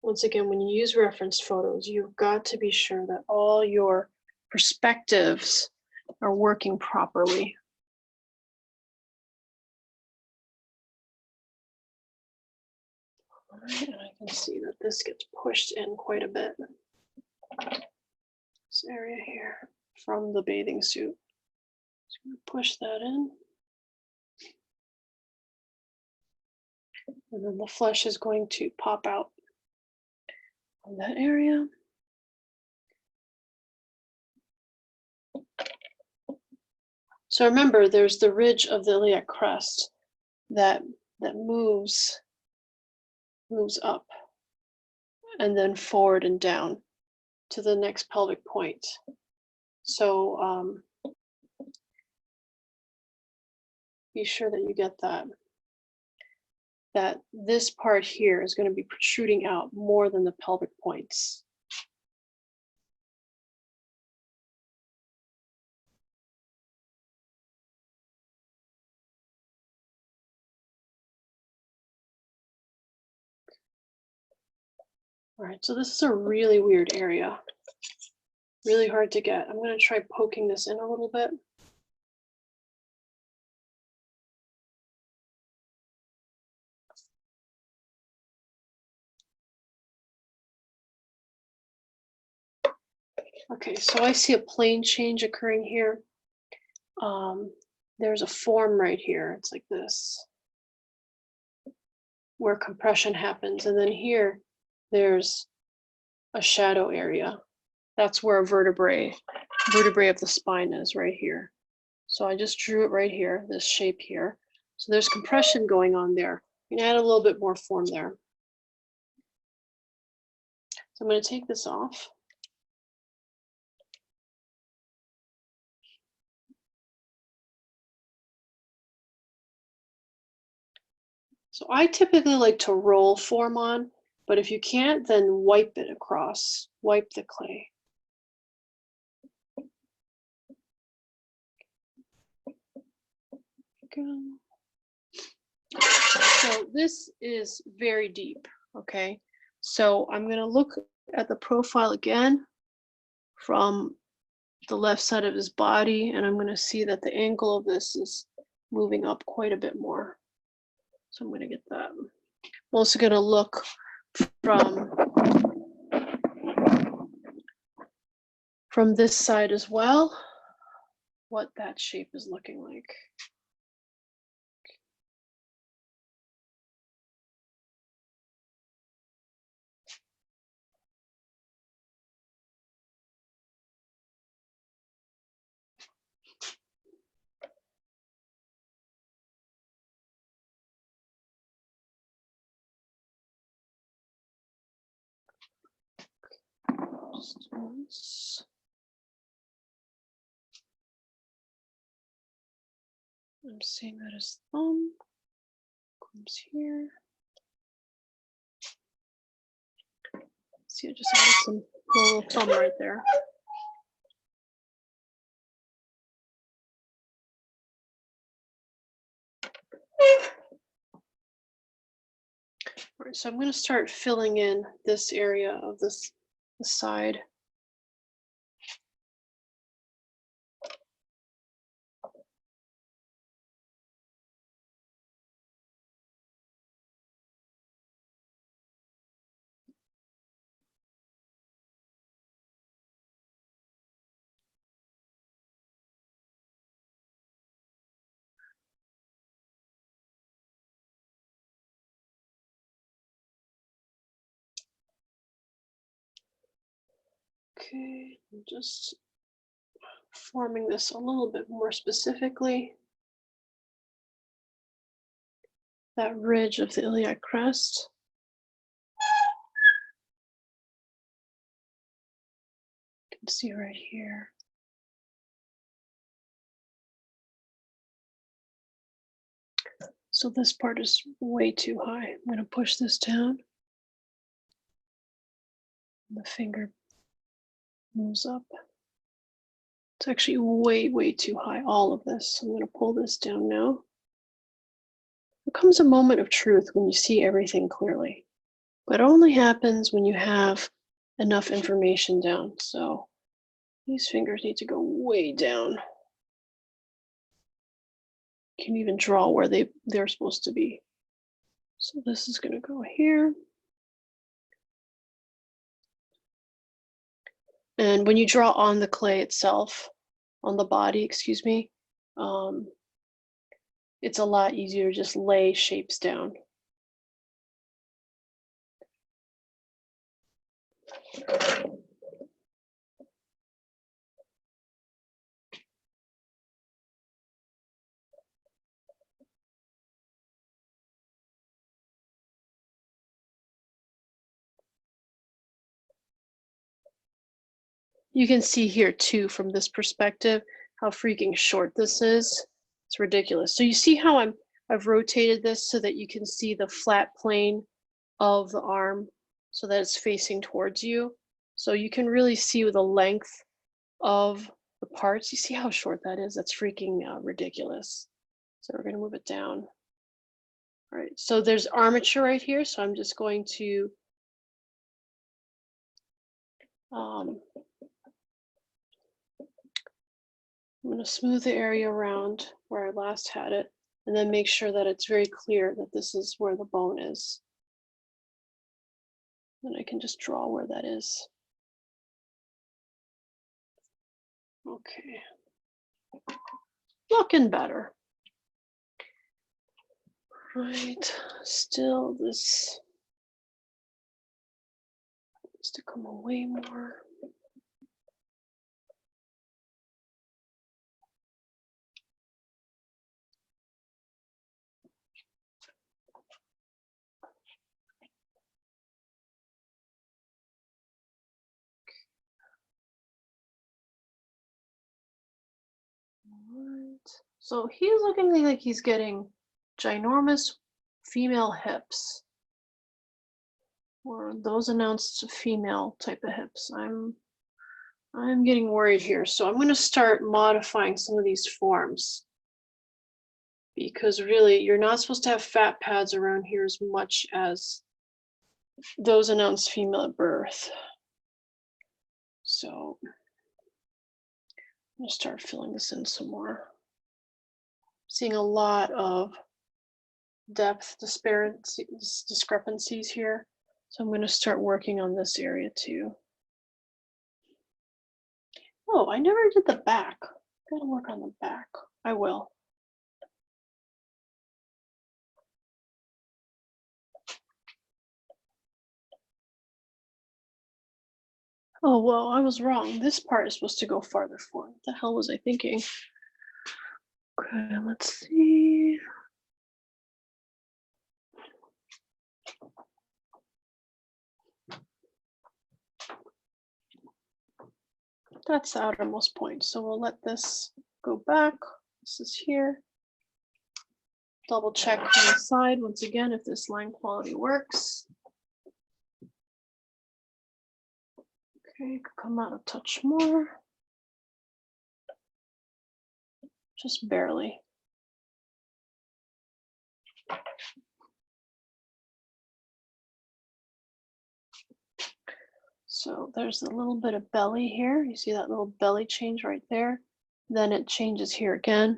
Once again, when you use reference photos, you've got to be sure that all your perspectives are working properly. All right, and I can see that this gets pushed in quite a bit. This area here from the bathing suit. Just going to push that in. And then the flesh is going to pop out on that area. So remember, there's the ridge of the iliac crest that moves up and then forward and down to the next pelvic point. So be sure that you get that this part here is going to be protruding out more than the pelvic points. All right, so this is a really weird area. Really hard to get. I'm going to try poking this in a little bit. Okay, so I see a plane change occurring here. There's a form right here. It's like this, where compression happens. And then here, there's a shadow area. That's where a vertebrae of the spine is, right here. So I just drew it right here, this shape here. So there's compression going on there. You can add a little bit more form there. So I'm going to take this off. So I typically like to roll form on, but if you can't, then wipe it across, wipe the clay. Go. So this is very deep, okay? So I'm gonna look at the profile again from the left side of his body, and I'm gonna see that the angle of this is moving up quite a bit more. So I'm gonna get that. I'm also gonna look from this side as well, what that shape is looking like. Just once. I'm seeing that his thumb comes here. See, I just added some little thumb right there. All right, so I'm going to start filling in this area of the side. Okay, I'm just forming this a little bit more specifically. That ridge of the iliac crest. You can see right here. So this part is way too high. I'm going to push this down. The finger moves up. It's actually way, way too high, all of this. I'm going to pull this down now. There comes a moment of truth when you see everything clearly, but it only happens when you have enough information down. So these fingers need to go way down. You can even draw where they're supposed to be. So this is going to go here. And when you draw on the clay itself, on the body, excuse me, it's a lot easier to just lay shapes down. You can see here too, from this perspective, how freaking short this is. It's ridiculous. So you see how I've rotated this so that you can see the flat plane of the arm so that it's facing towards you. So you can really see the length of the parts. You see how short that is? That's freaking ridiculous. So we're going to move it down. All right, so there's armature right here. So I'm just going to I'm going to smooth the area around where I last had it, and then make sure that it's very clear that this is where the bone is. Then I can just draw where that is. Okay. Looking better. Right, still this needs to come away more. Right. So he's looking like he's getting ginormous female hips, or those announced female type of hips. I'm getting worried here, so I'm going to start modifying some of these forms, because really you're not supposed to have fat pads around here as much as those announced female at birth. So I'm going to start filling this in some more. Seeing a lot of depth discrepancies here. So I'm going to start working on this area too. Oh, I never did the back. Gotta work on the back. I will. Oh, well, I was wrong. This part is supposed to go farther forward. What the hell was I thinking? Okay, let's see. That's the outermost point. So we'll let this go back. This is here. Double check on the side once again if this line quality works. Okay, could come out a touch more. Just barely. So there's a little bit of belly here. You see that little belly change right there. Then it changes here again.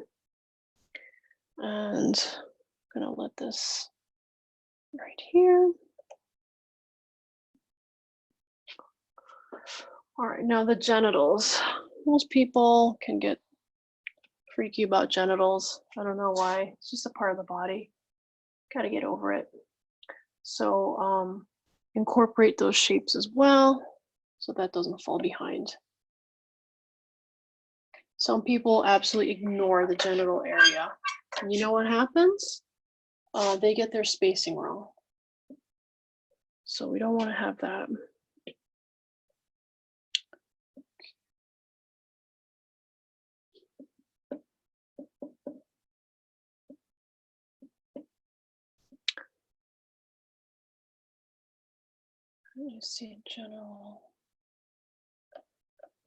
And I'm gonna let this right here. All right, now the genitals. Most people can get freaky about genitals. I don't know why. It's just a part of the body. Gotta get over it. So incorporate those shapes as well, so that doesn't fall behind. Some people absolutely ignore the genital area. And you know what happens? They get their spacing wrong. So we don't want to have that. Let me see general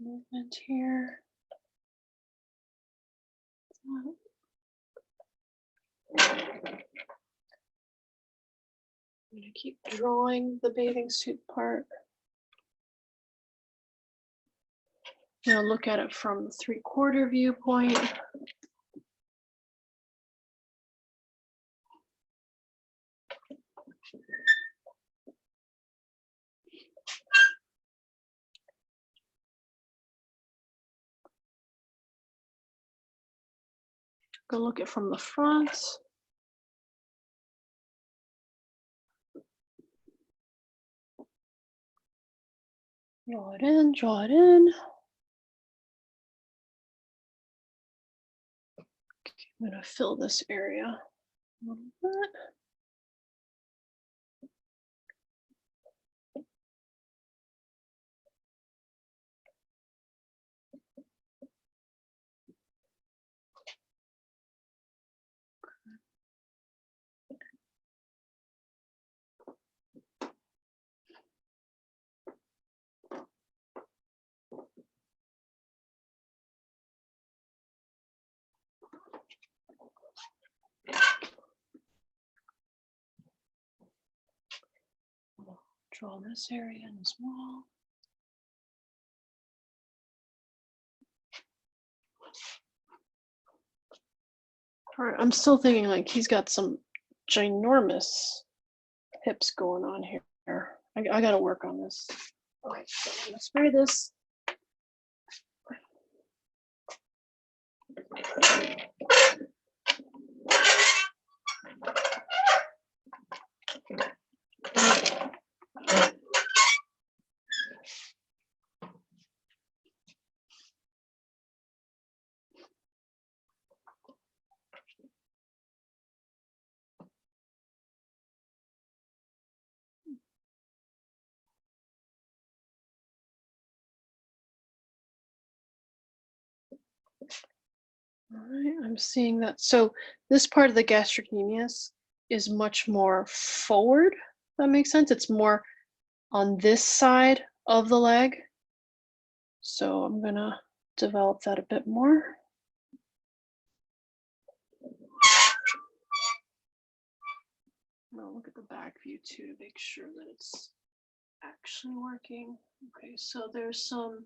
movement here. I'm going to keep drawing the bathing suit part. Now look at it from the 3/4 viewpoint. Go look at it from the front. Draw it in, draw it in. Okay, I'm going to fill this area a little bit. Draw this area in as well. All right, I'm still thinking like he's got some ginormous hips going on here. I got to work on this. Okay, so I'm gonna spray this. All right, I'm seeing that. So this part of the gastrocnemius is much more forward. If that makes sense. It's more on this side of the leg. So I'm gonna develop that a bit more. I'll look at the back view too to make sure that it's actually working. Okay, so there's some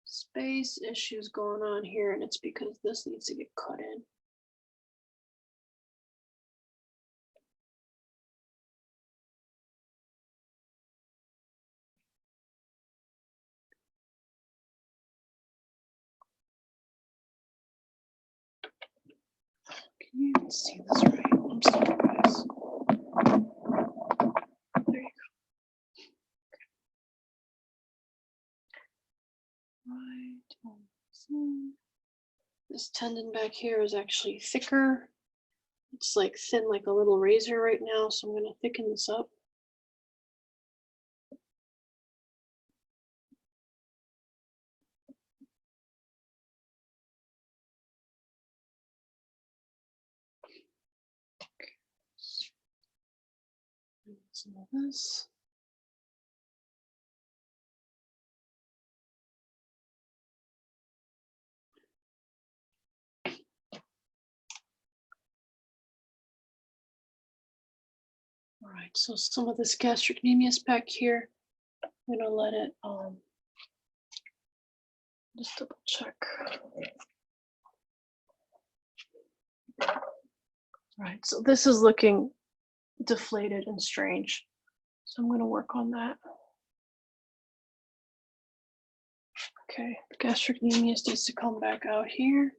space issues going on here, and it's because this needs to get cut in. Can you even see this right? I'm sorry, guys. There you go. Right. This tendon back here is actually thicker. It's like thin, like a little razor right now, so I'm going to thicken this up. Some of this. All right, so some of this gastrocnemius back here, I'm gonna let it just double check. All right, so this is looking deflated and strange. So I'm gonna work on that. Okay, gastrocnemius needs to come back out here.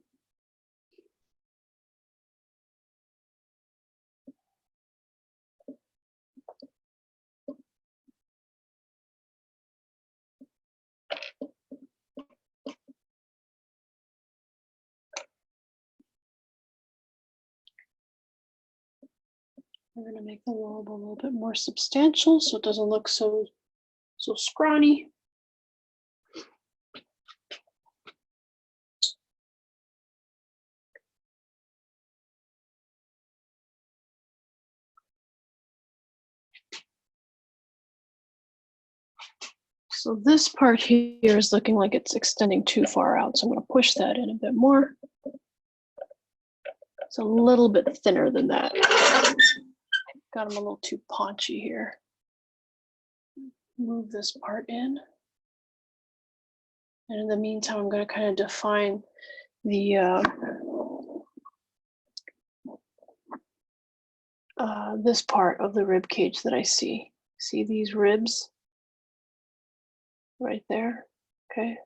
We're gonna make the lobe a little bit more substantial so it doesn't look so scrawny. So this part here is looking like it's extending too far out, so I'm going to push that in a bit more. It's a little bit thinner than that. Got them a little too paunchy here. Move this part in. And in the meantime, I'm going to kind of define the this part of the rib cage that I see. See these ribs right there? Okay.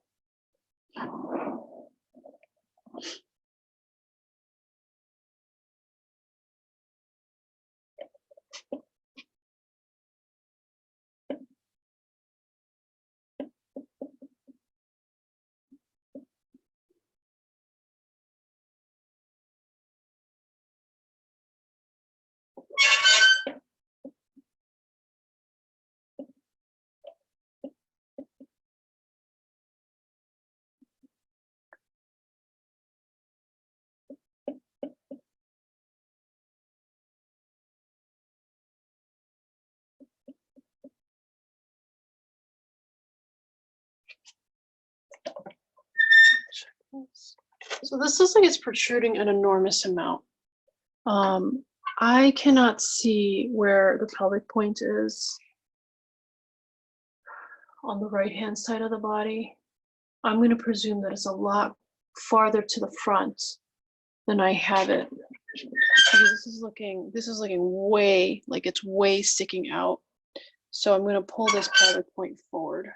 So this looks like it's protruding an enormous amount. I cannot see where the pelvic point is on the right-hand side of the body. I'm going to presume that it's a lot farther to the front than I have it. Because this is looking way, like it's way sticking out. So I'm going to pull this pelvic point forward.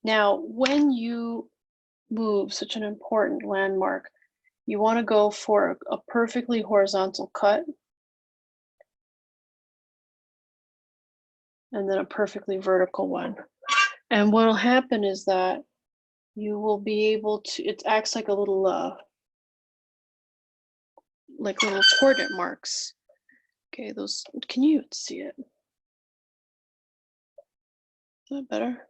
Now, when you move such an important landmark, you want to go for a perfectly horizontal cut and then a perfectly vertical one. And what will happen is that you will be able to, it acts like a little, like little coordinate marks. Okay, those, can you see it? Is that better?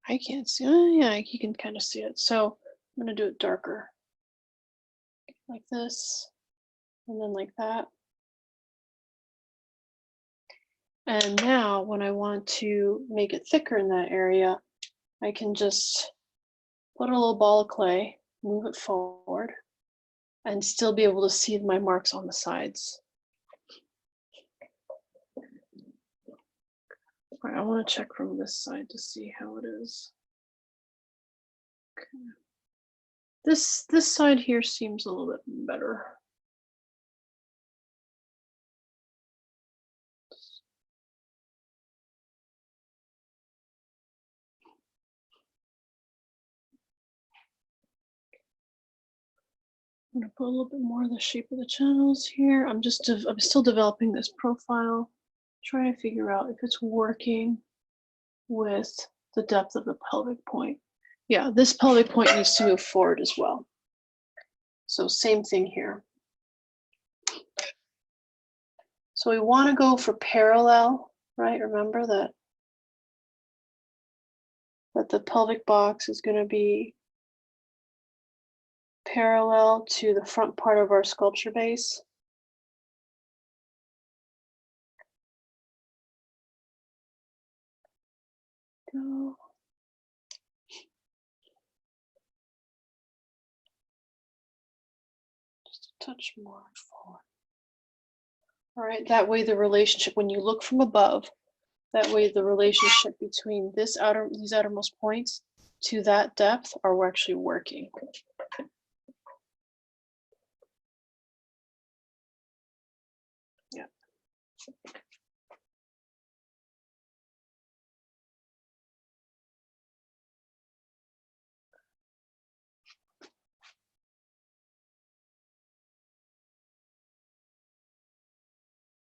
I can't see, oh yeah, you can kind of see it. So I'm gonna do it darker. like this, and then like that. And now when I want to make it thicker in that area, I can just put a little ball of clay, move it forward, and still be able to see my marks on the sides. All right, I want to check from this side to see how it is. Okay. This side here seems a little bit better. I'm gonna put a little bit more of the shape of the channels here. I'm still developing this profile, trying to figure out if it's working with the depth of the pelvic point. Yeah, this pelvic point needs to move forward as well. So same thing here. So we want to go for parallel, right? Remember that the pelvic box is going to be parallel to the front part of our sculpture base. Go. Just a touch more forward. All right, that way the relationship, when you look from above, that way the relationship between these outermost points to that depth are actually working. Yeah.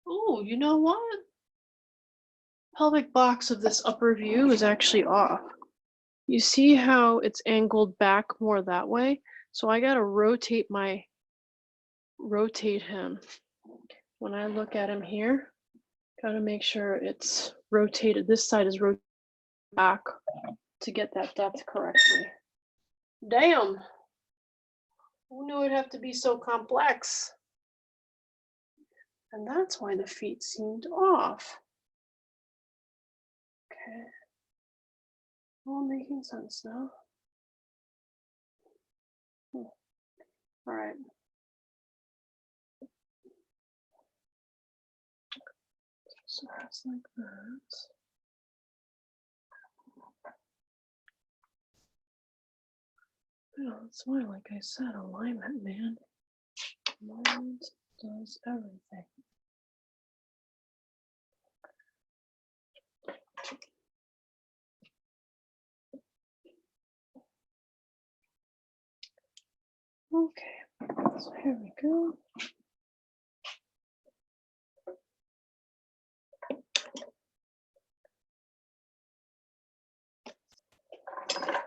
Oh, you know what? Pelvic box of this upper view is actually off. You see how it's angled back more that way? So I gotta rotate him. When I look at him here, gotta make sure it's rotated. This side is rotated back to get that depth correctly. Damn. Who knew it'd have to be so complex? And that's why the feet seemed off. Okay. All making sense now. All right. So it's like that. Yeah, that's why, like I said, alignment, man. Alignment does everything. Okay, so here we go.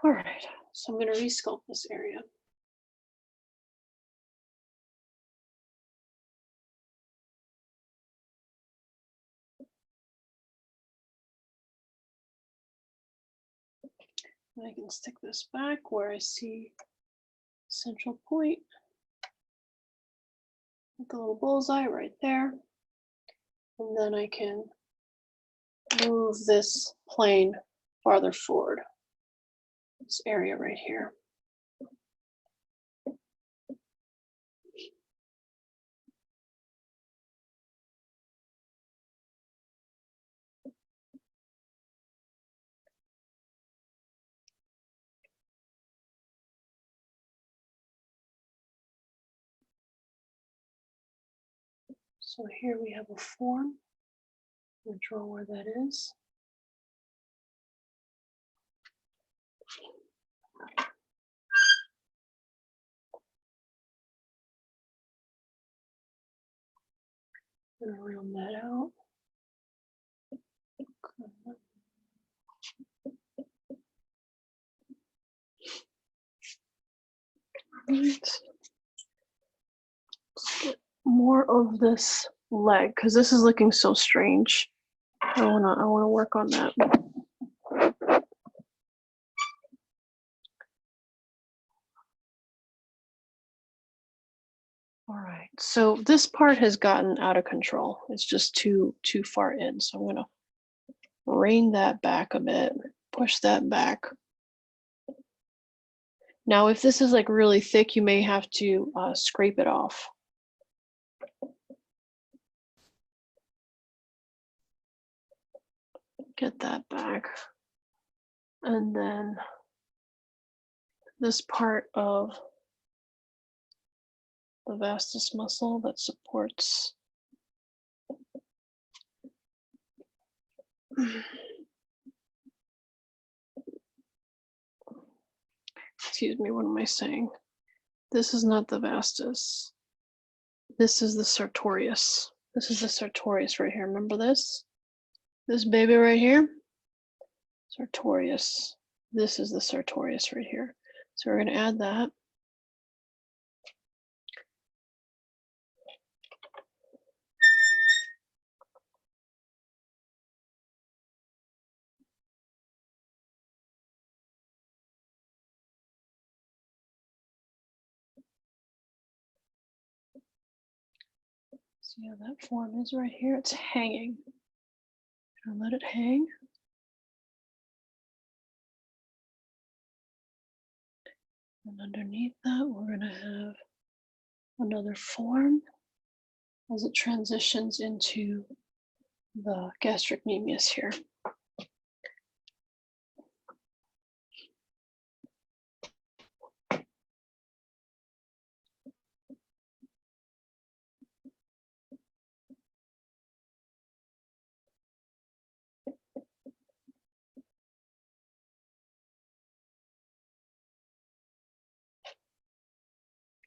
All right, so I'm going to resculpt this area. And I can stick this back where I see central point. With the little bullseye right there. And then I can move this plane farther forward. This area right here. So here we have a form. We'll draw where that is. I'm gonna round that out. Right. Let's get more of this leg because this is looking so strange. I wanna work on that. So this part has gotten out of control. It's just too far in. So I'm gonna rein that back a bit, push that back. Now, if this is like really thick, you may have to scrape it off. Get that back. And then this part of the vastus muscle that supports excuse me, what am I saying? This is not the vastus. This is the sartorius. This is the sartorius right here. Remember this? This baby right here? Sartorius. This is the sartorius right here. So we're going to add that. See how that form is right here? It's hanging. I'll let it hang. And underneath that, we're going to have another form as it transitions into the gastrocnemius here.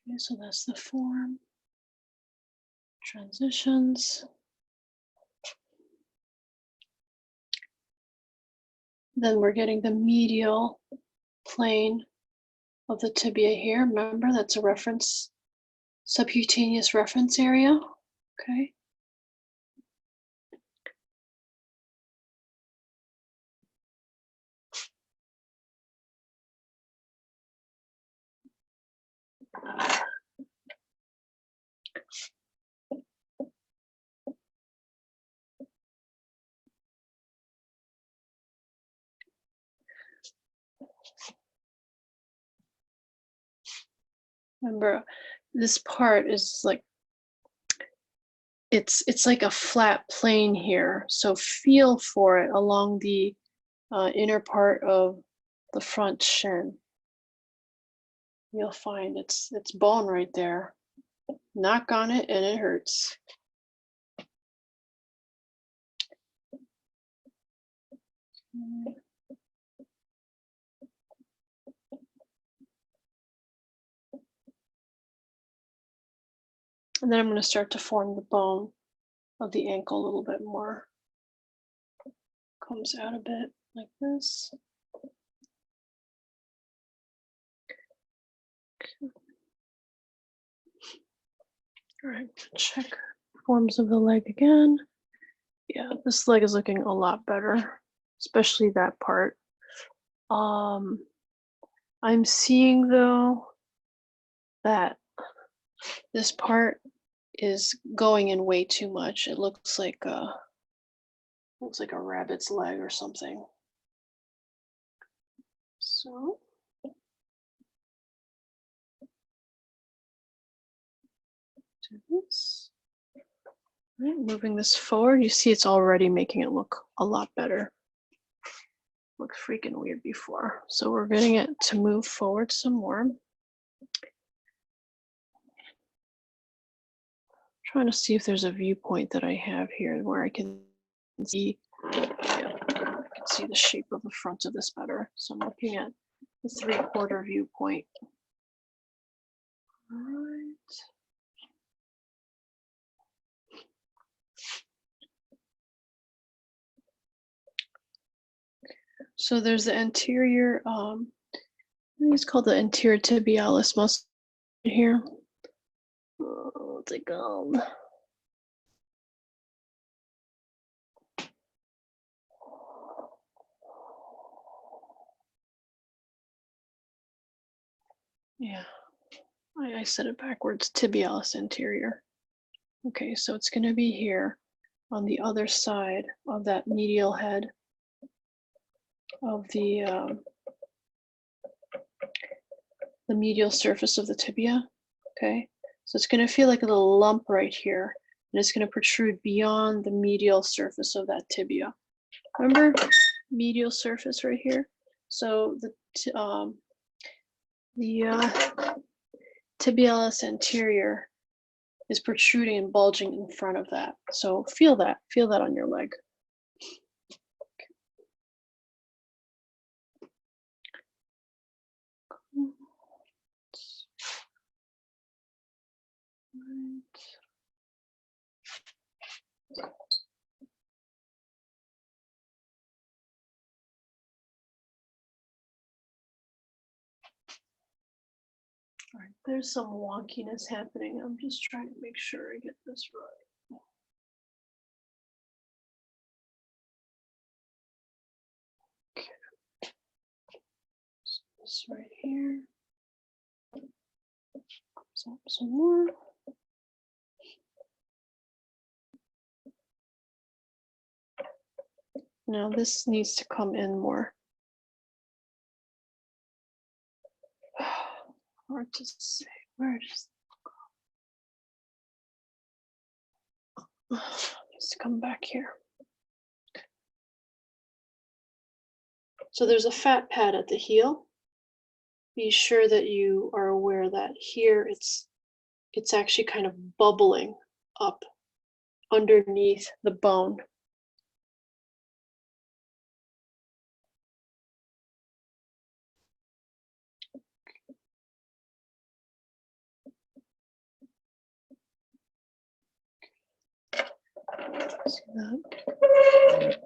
Okay, so that's the form. Transitions. Then we're getting the medial plane of the tibia here. Remember, that's a reference, subcutaneous reference area. Okay. Remember, this part is like, it's like a flat plane here. So feel for it along the inner part of the front shin. You'll find it's bone right there. Knock on it and it hurts. And then I'm going to start to form the bone of the ankle a little bit more. Comes out a bit like this. All right, check forms of the leg again. Yeah, this leg is looking a lot better, especially that part. I'm seeing though that this part is going in way too much. It looks like a rabbit's leg or something. So do this. Right, moving this forward, you see it's already making it look a lot better. Looked freaking weird before. So we're getting it to move forward some more. Trying to see if there's a viewpoint that I have here where I can see, yeah, I can see the shape of the front of this better. So I'm looking at the 3/4 viewpoint. All right. So there's the anterior, I think it's called the anterior tibialis muscle here. What's it called? Yeah, I said it backwards, tibialis anterior. Okay, so it's going to be here on the other side of that medial head of the medial surface of the tibia. Okay, so it's going to feel like a little lump right here, and it's going to protrude beyond the medial surface of that tibia. Remember, medial surface right here. So the tibialis anterior is protruding and bulging in front of that. So feel that on your leg. All right, there's some wonkiness happening. I'm just trying to make sure I get this right. Okay. So this right here. Comes up some more. Now this needs to come in more. Hard to say. Where does it go? Needs to come back here. So there's a fat pad at the heel. Be sure that you are aware that here it's actually kind of bubbling up underneath the bone. See that?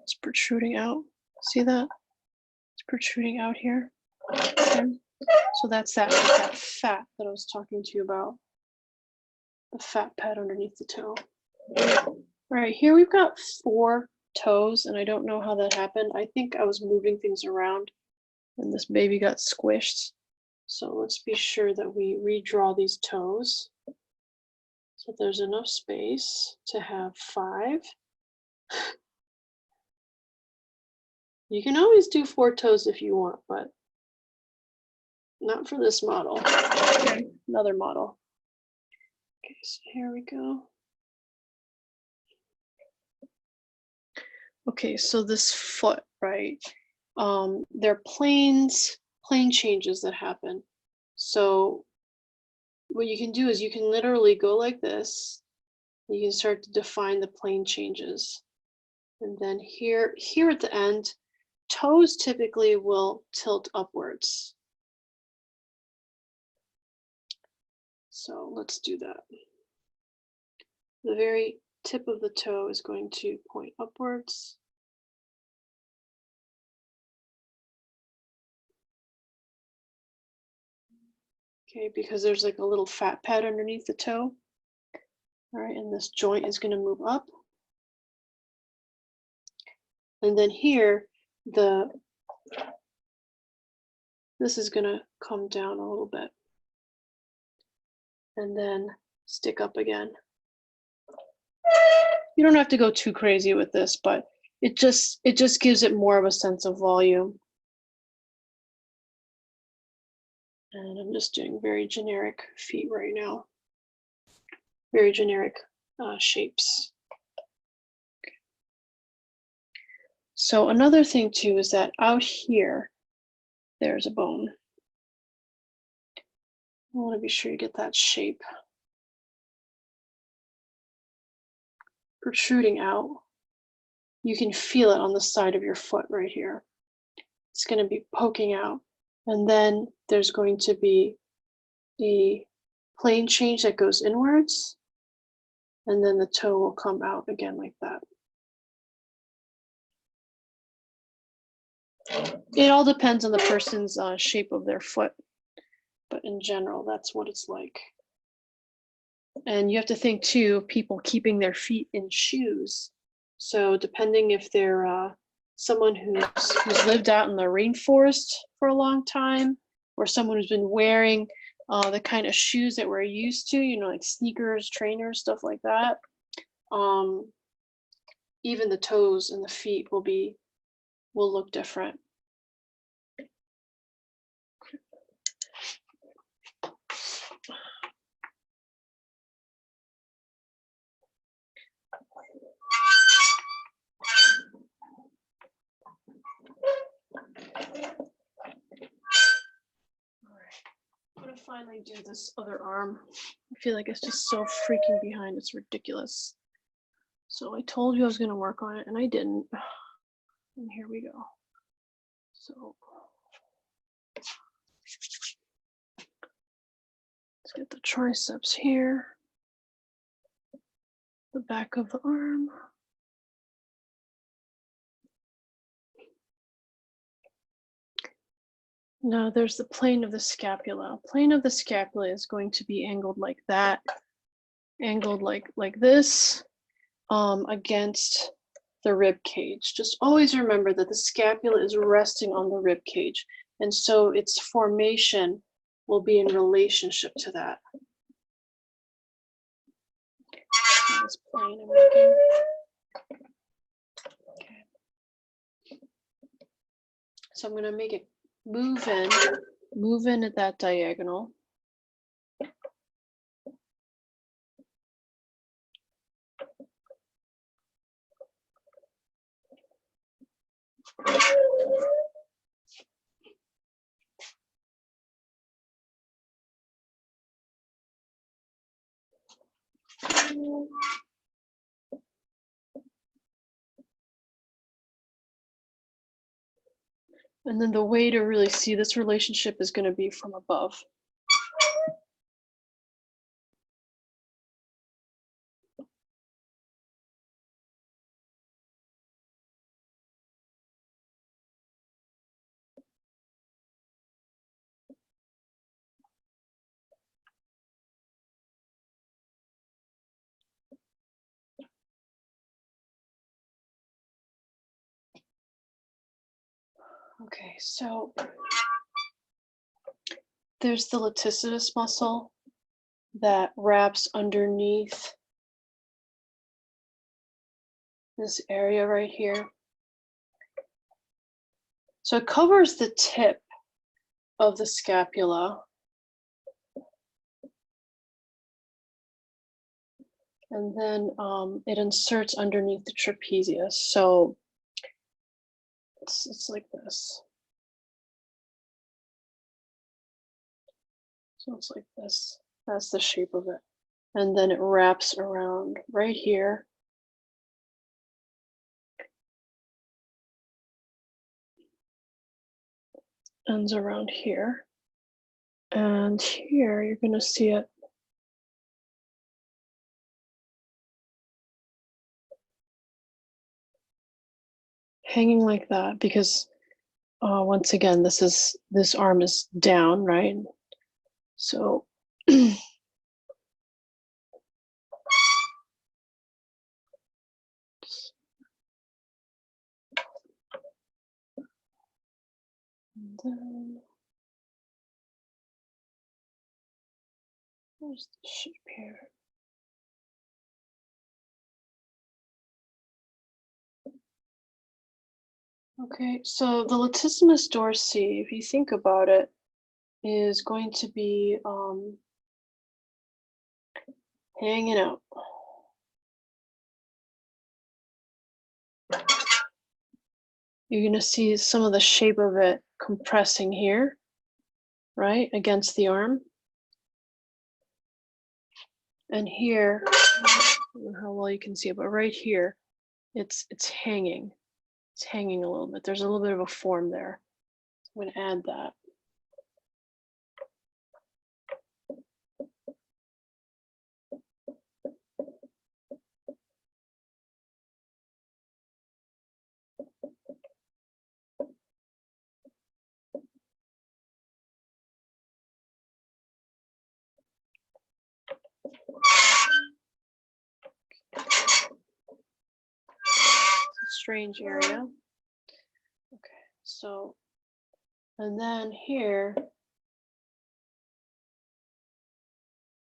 It's protruding out. See that? It's protruding out here. Okay. So that's that fat that I was talking to you about. The fat pad underneath the toe. All right, here we've got 4 toes, and I don't know how that happened. I think I was moving things around and this baby got squished. So let's be sure that we redraw these toes. So there's enough space to have 5. You can always do 4 toes if you want, but not for this model. Okay, another model. Okay, so here we go. Okay, so this foot, right? There are plane changes that happen. So what you can do is you can literally go like this. You can start to define the plane changes. And then here at the end, toes typically will tilt upwards. So let's do that. The very tip of the toe is going to point upwards. Okay, because there's like a little fat pad underneath the toe. All right, and this joint is going to move up. And then here, this is going to come down a little bit. And then stick up again. You don't have to go too crazy with this, but it just gives it more of a sense of volume. And I'm just doing very generic feet right now. Very generic shapes. Okay. So another thing too is that out here, there's a bone. I want to be sure you get that shape. Protruding out. You can feel it on the side of your foot right here. It's going to be poking out. And then there's going to be a plane change that goes inwards. And then the toe will come out again like that. It all depends on the person's shape of their foot. But in general, that's what it's like. And you have to think too, people keeping their feet in shoes. So depending if they're someone who's lived out in the rainforest for a long time, or someone who's been wearing the kind of shoes that we're used to, you know, like sneakers, trainers, stuff like that. Even the toes and the feet will look different. I'm gonna finally do this other arm. I feel like it's just so freaking behind. It's ridiculous. So I told you I was gonna work on it and I didn't. And here we go. So let's get the triceps here. The back of the arm. Now there's the plane of the scapula. Plane of the scapula is going to be angled like that, angled like this, against the rib cage. Just always remember that the scapula is resting on the rib cage, and so its formation will be in relationship to that. This plane I'm making. Okay. So I'm going to make it move in at that diagonal. And then the way to really see this relationship is going to be from above. Okay, so there's the latissimus muscle that wraps underneath this area right here. So it covers the tip of the scapula. And then it inserts underneath the trapezius. So it's like this. So it's like this. That's the shape of it. And then it wraps around right here. Ends around here. And here you're going to see it hanging like that because once again, this arm is down, right? So and then where's the shape here? Okay, so the latissimus dorsi, if you think about it, is going to be hanging out. You're going to see some of the shape of it compressing here, right, against the arm. And here, I don't know how well you can see it, but right here, it's hanging. It's hanging a little bit. There's a little bit of a form there. I'm going to add that. Strange area. Okay, so, and then here,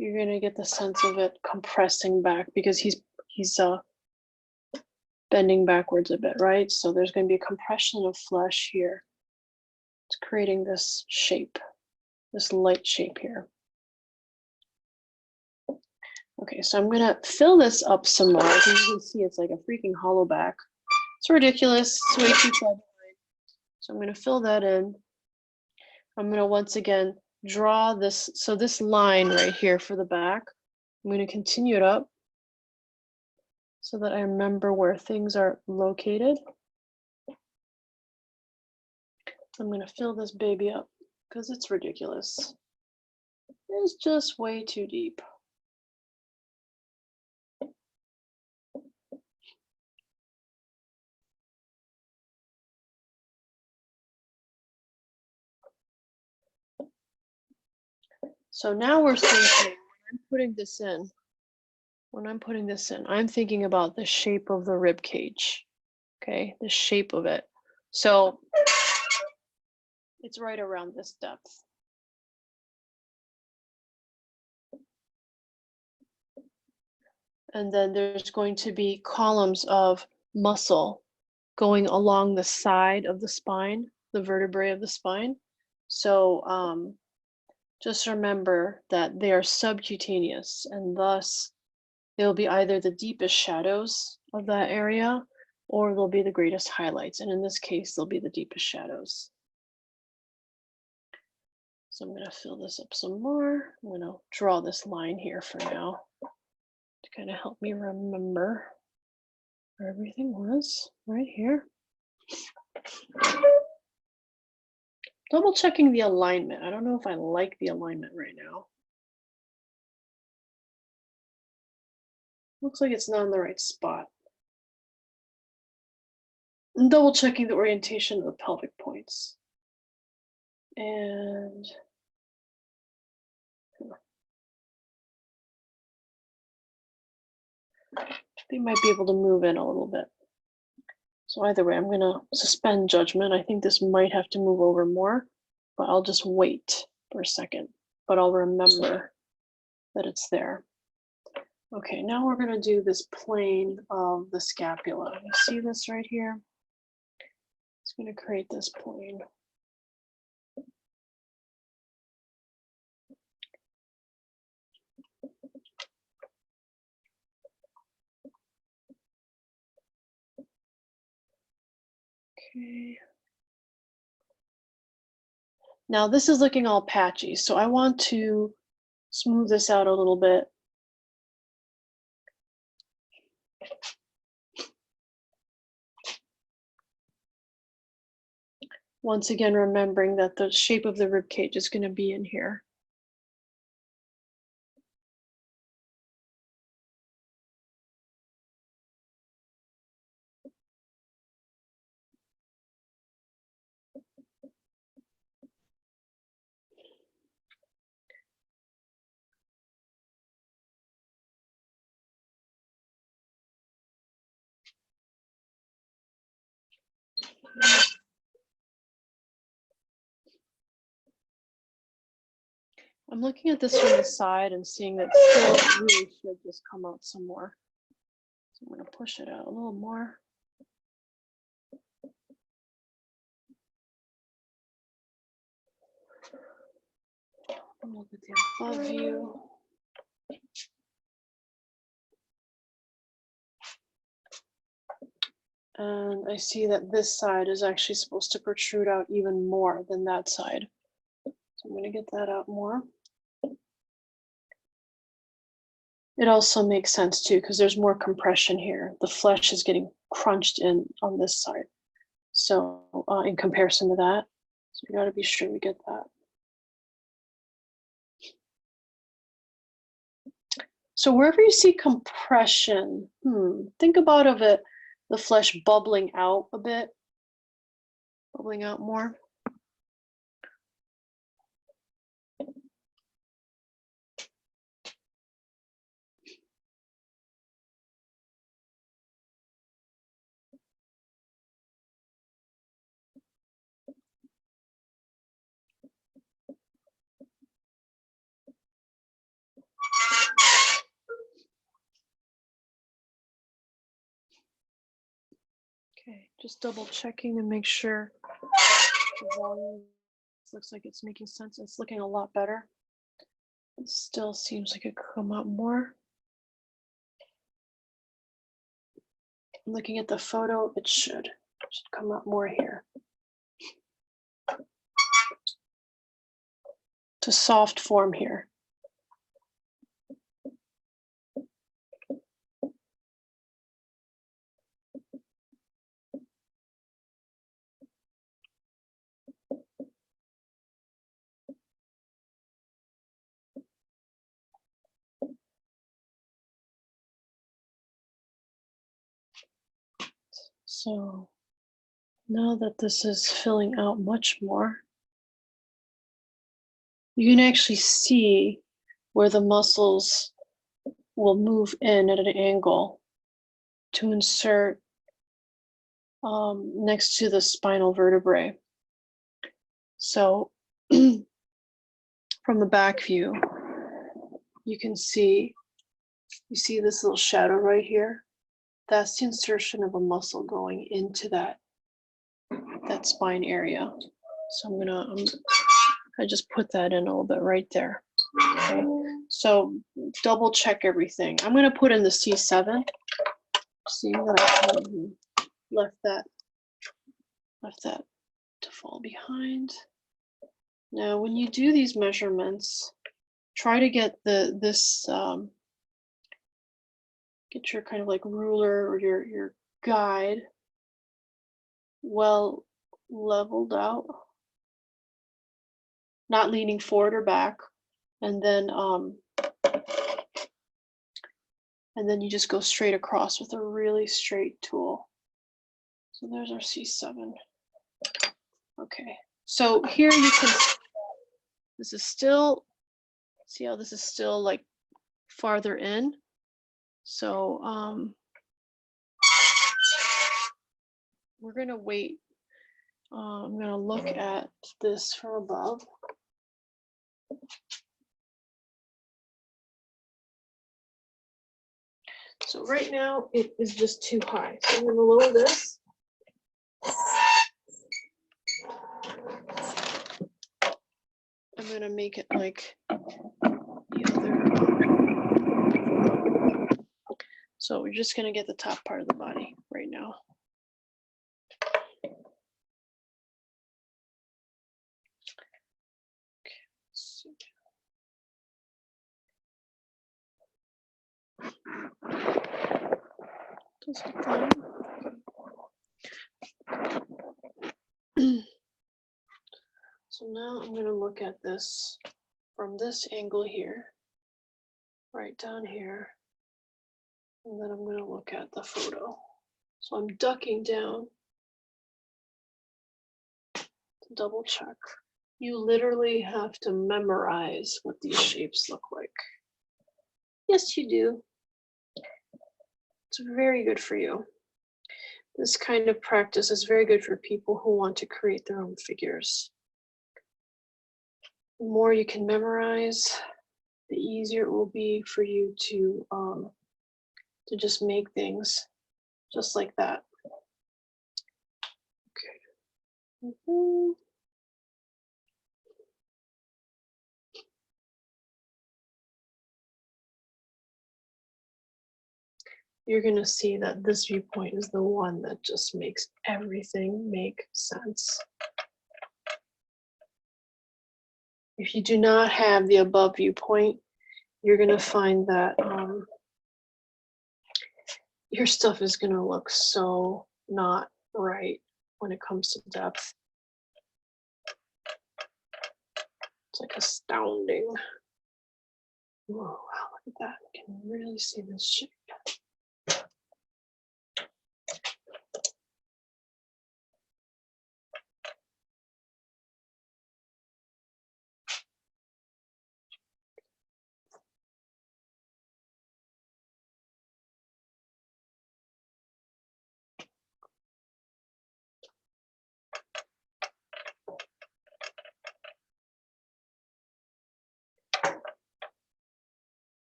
you're gonna get the sense of it compressing back because he's bending backwards a bit, right? So there's gonna be a compression of flesh here. It's creating this shape, this light shape here. Okay, so I'm gonna fill this up some more. As you can see, it's like a freaking hollow back. It's ridiculous, it's way too far behind. So I'm gonna fill that in. I'm gonna once again draw this, so this line right here for the back, I'm gonna continue it up so that I remember where things are located. I'm gonna fill this baby up because it's ridiculous. It's just way too deep. So now we're thinking, when I'm putting this in, I'm thinking about the shape of the rib cage, okay? The shape of it. So it's right around this depth. And then there's going to be columns of muscle going along the side of the spine, the vertebrae of the spine. So just remember that they are subcutaneous, and thus they'll be either the deepest shadows of that area or they'll be the greatest highlights. And in this case, they'll be the deepest shadows. So I'm gonna fill this up some more. I'm gonna draw this line here for now to kind of help me remember where everything was right here. Double checking the alignment. I don't know if I like the alignment right now. Looks like it's not in the right spot. And double checking the orientation of the pelvic points. And they might be able to move in a little bit. So either way, I'm gonna suspend judgment. I think this might have to move over more, but I'll just wait for a second, but I'll remember that it's there. Okay, now we're gonna do this plane of the scapula. You see this right here? It's gonna create this plane. Okay. Now this is looking all patchy, so I want to smooth this out a little bit. Once again, remembering that the shape of the rib cage is going to be in here. I'm looking at this from the side and seeing that still really should just come out some more. So I'm going to push it out a little more. And look at the above view. And I see that this side is actually supposed to protrude out even more than that side. So I'm going to get that out more. It also makes sense too, because there's more compression here. The flesh is getting crunched in on this side. So in comparison to that, so we got to be sure we get that. So wherever you see compression, think about it, the flesh bubbling out a bit, bubbling out more. Okay, just double checking to make sure the volume looks like it's making sense. It's looking a lot better. It still seems like it could come up more. Looking at the photo, it should come up more here. To soft form here. So now that this is filling out much more, you can actually see where the muscles will move in at an angle to insert next to the spinal vertebrae. So from the back view, you can see, you see this little shadow right here? That's the insertion of a muscle going into that spine area. So I just put that in a little bit right there. Okay. So double check everything. I'm gonna put in the C7. See that I left that to fall behind. Now, when you do these measurements, try to get get your kind of like ruler or your guide well leveled out, not leaning forward or back, and then you just go straight across with a really straight tool. So there's our C7. Okay, so here you can, this is still, see how this is still like farther in. So we're gonna wait. I'm gonna look at this from above. So right now it is just too high. So I'm gonna lower this. I'm gonna make it like the other. So we're just gonna get the top part of the body right now. Okay, let's see. Does it fine? So now I'm gonna look at this from this angle here, right down here, and then I'm gonna look at the photo. So I'm ducking down to double check. You literally have to memorize what these shapes look like. Yes, you do. It's very good for you. This kind of practice is very good for people who want to create their own figures. The more you can memorize, the easier it will be for you to just make things just like that. Okay. You're going to see that this viewpoint is the one that just makes everything make sense. If you do not have the above viewpoint, you're going to find that your stuff is going to look so not right when it comes to depth. It's like astounding. Whoa, wow, look at that. You can really see this shape.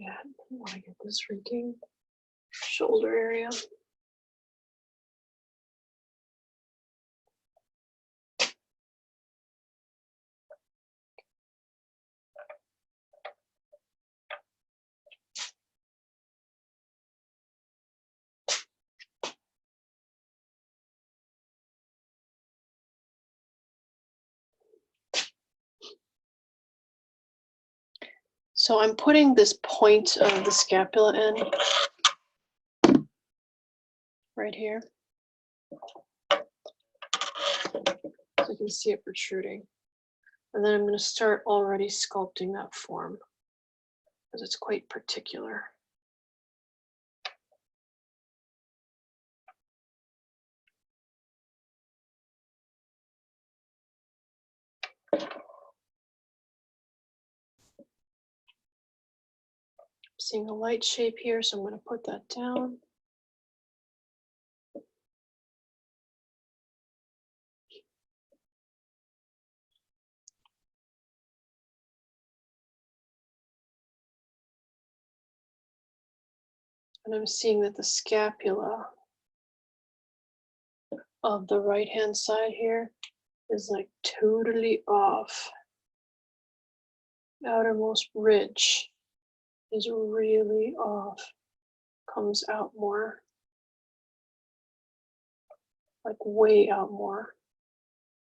Yeah, I want to get this freaking shoulder area. So I'm putting this point of the scapula in right here. So you can see it protruding. And then I'm going to start already sculpting that form because it's quite particular. Seeing a light shape here, so I'm going to put that down. And I'm seeing that the scapula of the right hand side here is like totally off. Outermost ridge is really off. Comes out more. Like way out more.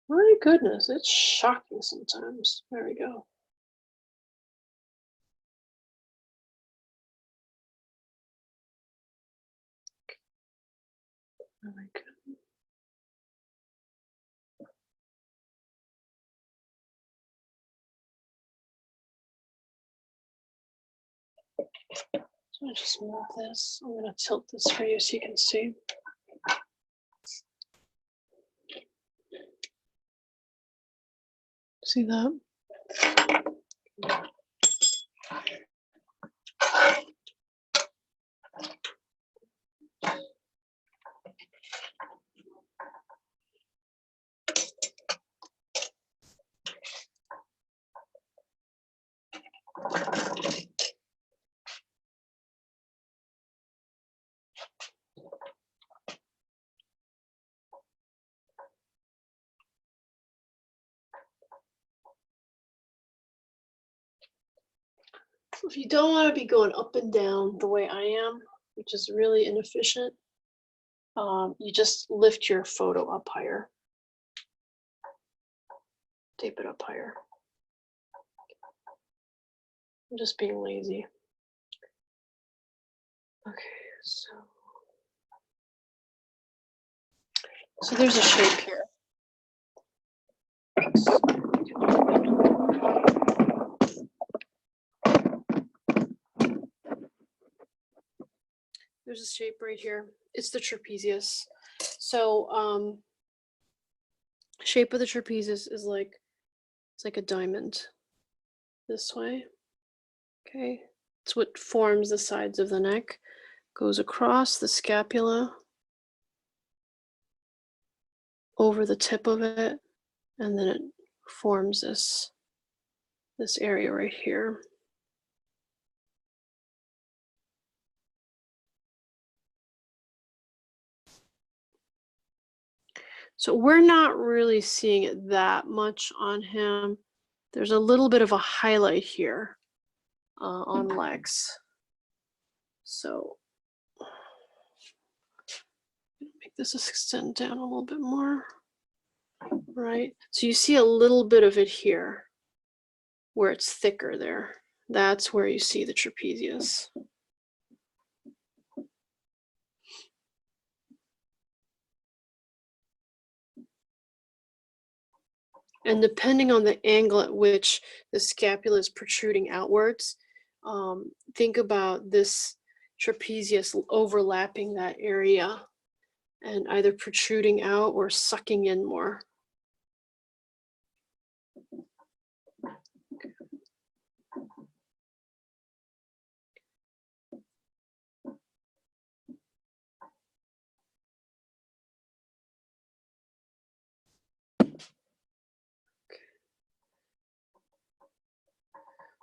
My goodness, it's shocking sometimes. There we go. Very good. So I just move this. I'm going to tilt this for you so you can see. See that? If you don't want to be going up and down the way I am, which is really inefficient, you just lift your photo up higher. Tape it up higher. I'm just being lazy. Okay, so there's a shape here. There's a shape right here. It's the trapezius. So shape of the trapezius is like, it's like a diamond this way. Okay, it's what forms the sides of the neck. Goes across the scapula, over the tip of it, and then it forms this area right here. So we're not really seeing it that much on him. There's a little bit of a highlight here on Lex. So make this extend down a little bit more, right? So you see a little bit of it here where it's thicker there. That's where you see the trapezius. And depending on the angle at which the scapula is protruding outwards, think about this trapezius overlapping that area and either protruding out or sucking in more.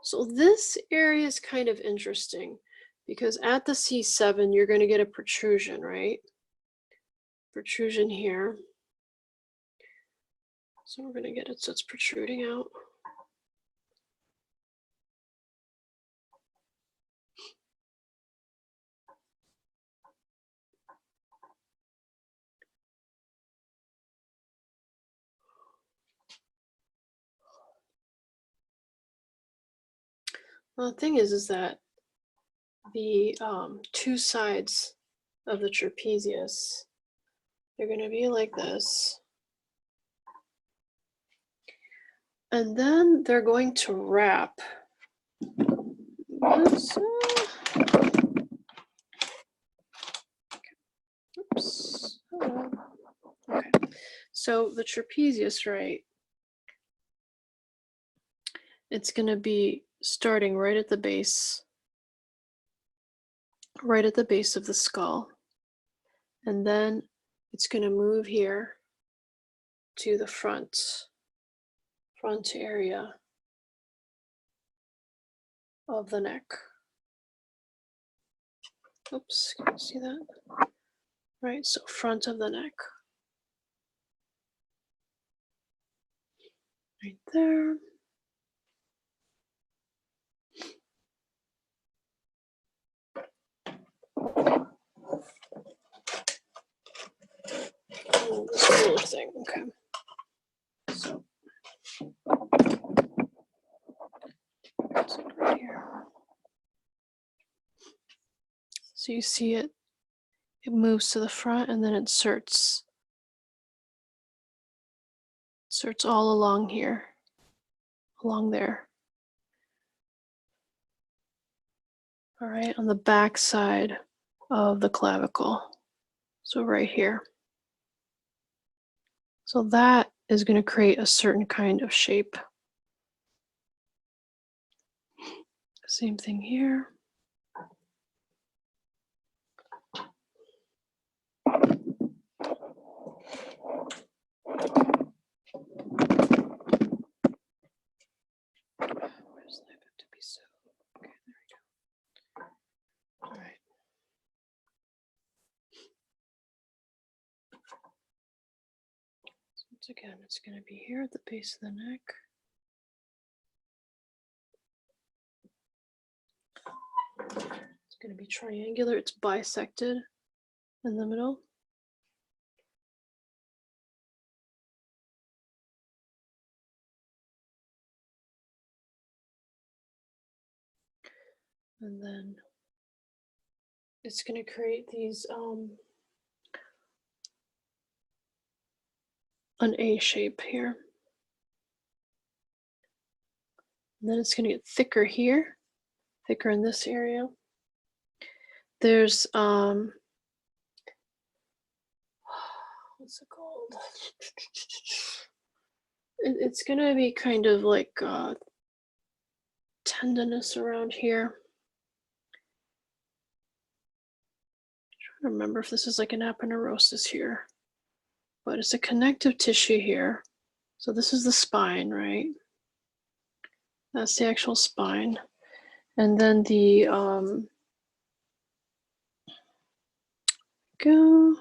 So this area is kind of interesting because at the C7, you're going to get a protrusion, right? Protrusion here. So we're going to get it so it's protruding out. Well, the thing is that the two sides of the trapezius, they're going to be like this. And then they're going to wrap. Oops. Okay. So the trapezius, right? It's going to be starting right at the base of the skull. And then it's going to move here to the front area of the neck. Oops, can you see that? Right, so front of the neck. Right there. Oh, this little thing, okay. So it's right here. So you see it moves to the front and then it inserts all along here, along there. All right, on the back side of the clavicle. So right here. So that is going to create a certain kind of shape. Same thing here. Where's that got to be so? Okay, there we go. All right. So once again, it's going to be here at the base of the neck. It's going to be triangular. It's bisected in the middle. And then it's going to create these an A shape here. And then it's going to get thicker here, thicker in this area. There's what's it called? It's going to be kind of like tendinous around here. I don't remember if this is like an aponeurosis here, but it's a connective tissue here. So this is the spine, right? That's the actual spine. And then the go.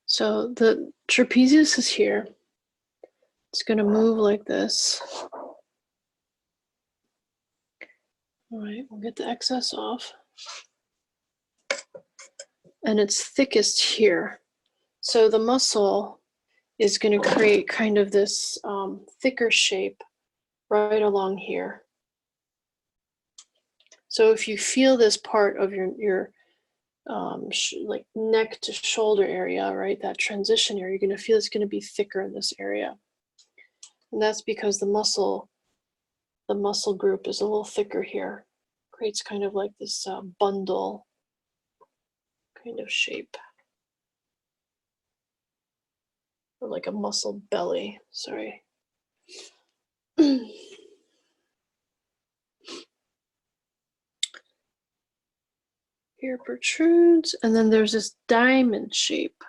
So the trapezius is here. It's going to move like this. All right, we'll get the excess off. And it's thickest here. So the muscle is going to create kind of this thicker shape right along here. So if you feel this part of your like neck to shoulder area, right, that transition area, you're going to feel it's going to be thicker in this area. And that's because the muscle group is a little thicker here. Creates kind of like this bundle kind of shape. Or like a muscle belly, sorry. Here protrudes, and then there's this diamond shape.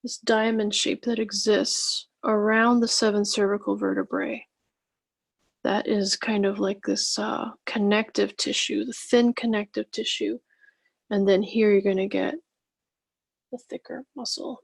This diamond shape that exists around the 7 cervical vertebrae. That is kind of like this connective tissue, the thin connective tissue. And then here you're going to get the thicker muscle.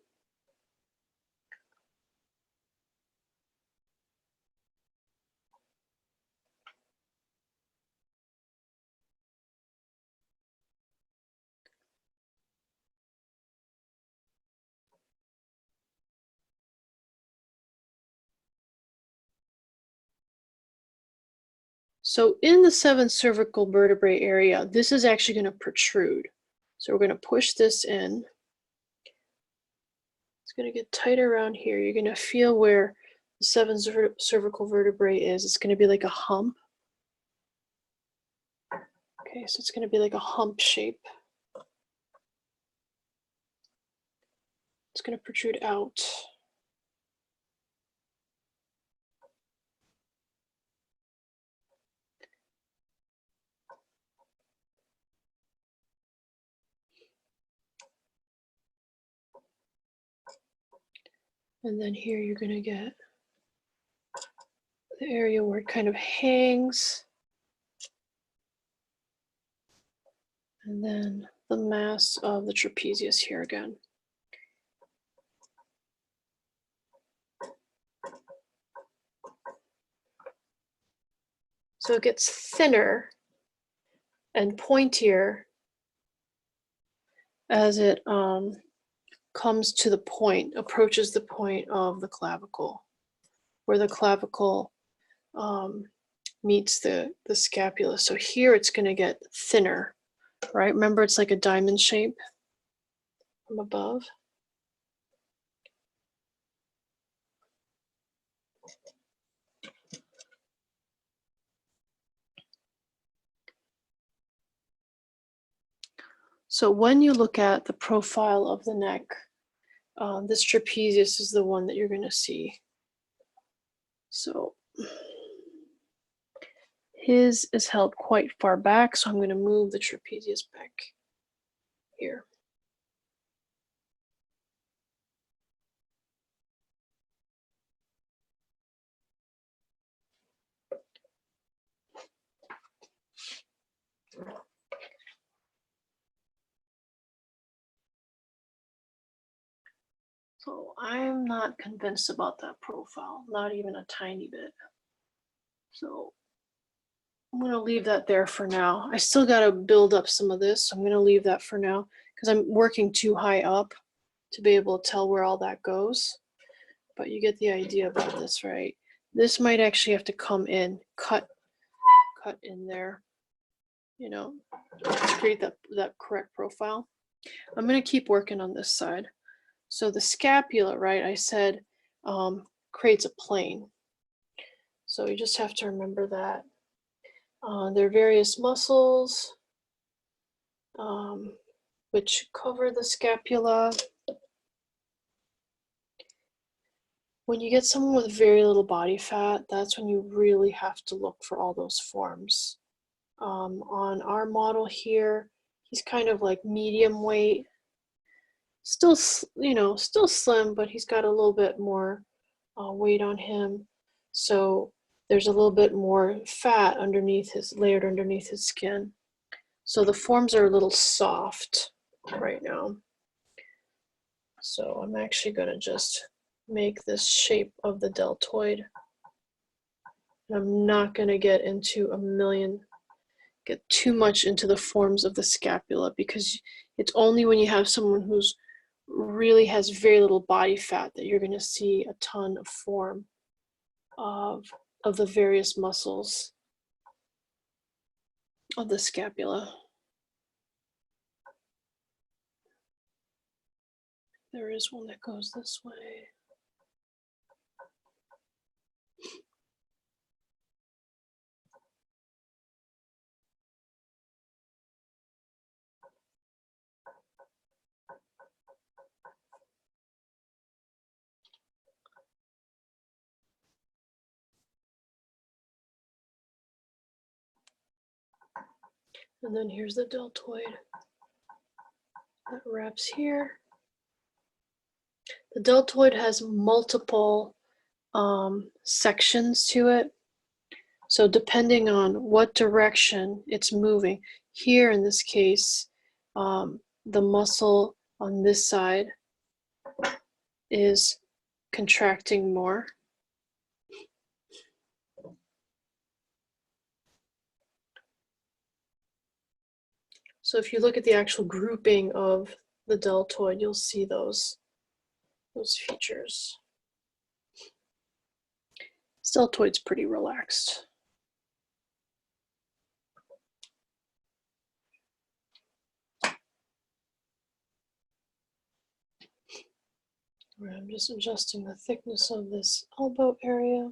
So in the 7 cervical vertebrae area, this is actually going to protrude. So we're going to push this in. It's going to get tighter around here. You're going to feel where the 7 cervical vertebrae is. It's going to be like a hump. Okay, so it's going to be like a hump shape. It's going to protrude out. And then here you're going to get the area where it kind of hangs. And then the mass of the trapezius here again. So it gets thinner and pointier as it comes to the point, approaches the point of the clavicle, where the clavicle meets the scapula. So here it's going to get thinner, right? Remember, it's like a diamond shape from above. So when you look at the profile of the neck, this trapezius is the one that you're going to see. So his is held quite far back, so I'm going to move the trapezius back here. So I'm not convinced about that profile, not even a tiny bit. So I'm going to leave that there for now. I still got to build up some of this, so I'm going to leave that for now because I'm working too high up to be able to tell where all that goes. But you get the idea about this, right? This might actually have to come in, cut in there, you know, to create that correct profile. I'm going to keep working on this side. So the scapula, right, I said creates a plane. So you just have to remember that. There are various muscles which cover the scapula. When you get someone with very little body fat, that's when you really have to look for all those forms. On our model here, he's kind of like medium weight. Still, you know, still slim, but he's got a little bit more weight on him. So there's a little bit more fat layered underneath his skin. So the forms are a little soft right now. So I'm actually going to just make this shape of the deltoid. I'm not going to get too much into the forms of the scapula because it's only when you have someone who's really has very little body fat that you're going to see a ton of form of the various muscles of the scapula. There is one that goes this way. And then here's the deltoid. That wraps here. The deltoid has multiple sections to it. So depending on what direction it's moving, here in this case, the muscle on this side is contracting more. So if you look at the actual grouping of the deltoid, you'll see those features. This deltoid's pretty relaxed. I'm just adjusting the thickness of this elbow area.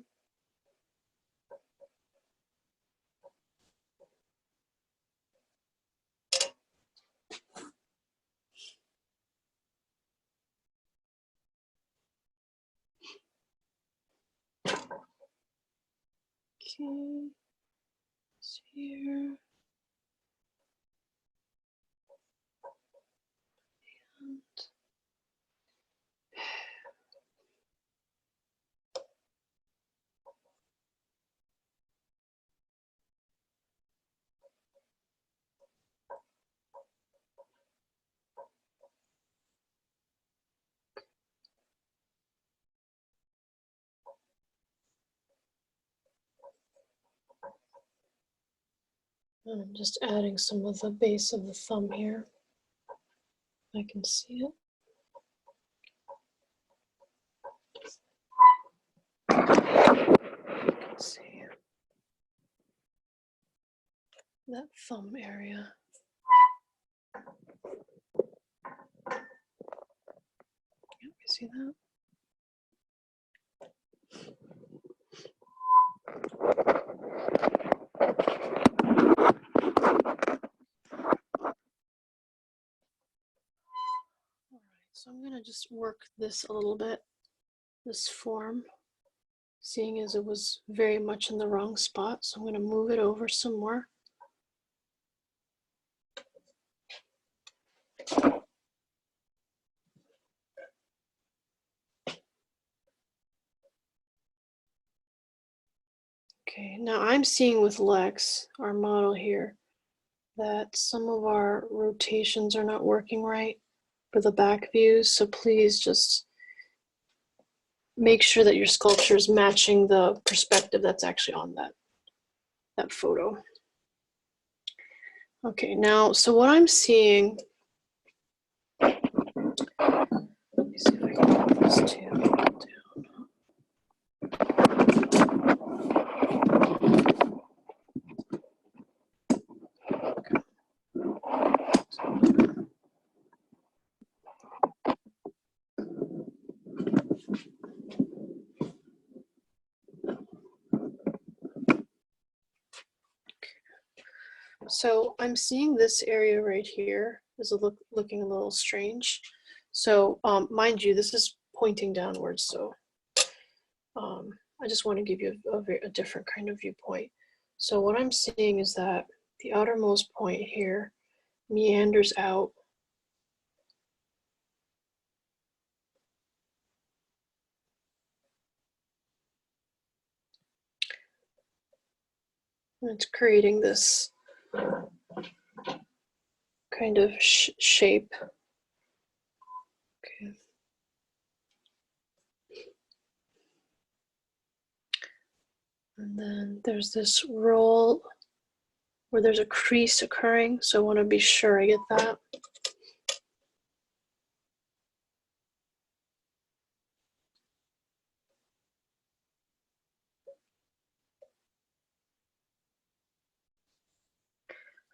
Okay, it's here. And I'm just adding some of the base of the thumb here. I can see it. You can see that thumb area. Yep, you see that? So I'm going to just work this a little bit, this form, seeing as it was very much in the wrong spot. So I'm going to move it over some more. Okay, now I'm seeing with Lex, our model here, that some of our rotations are not working right for the back views. So please just make sure that your sculpture is matching the perspective that's actually on that photo. Okay, now, so what I'm seeing, let me see if I can move this too down. So I'm seeing this area right here is looking a little strange. So mind you, this is pointing downwards. So I just want to give you a different kind of viewpoint. So what I'm seeing is that the outermost point here meanders out. And it's creating this kind of shape. Okay. And then there's this roll where there's a crease occurring, so I want to be sure I get that.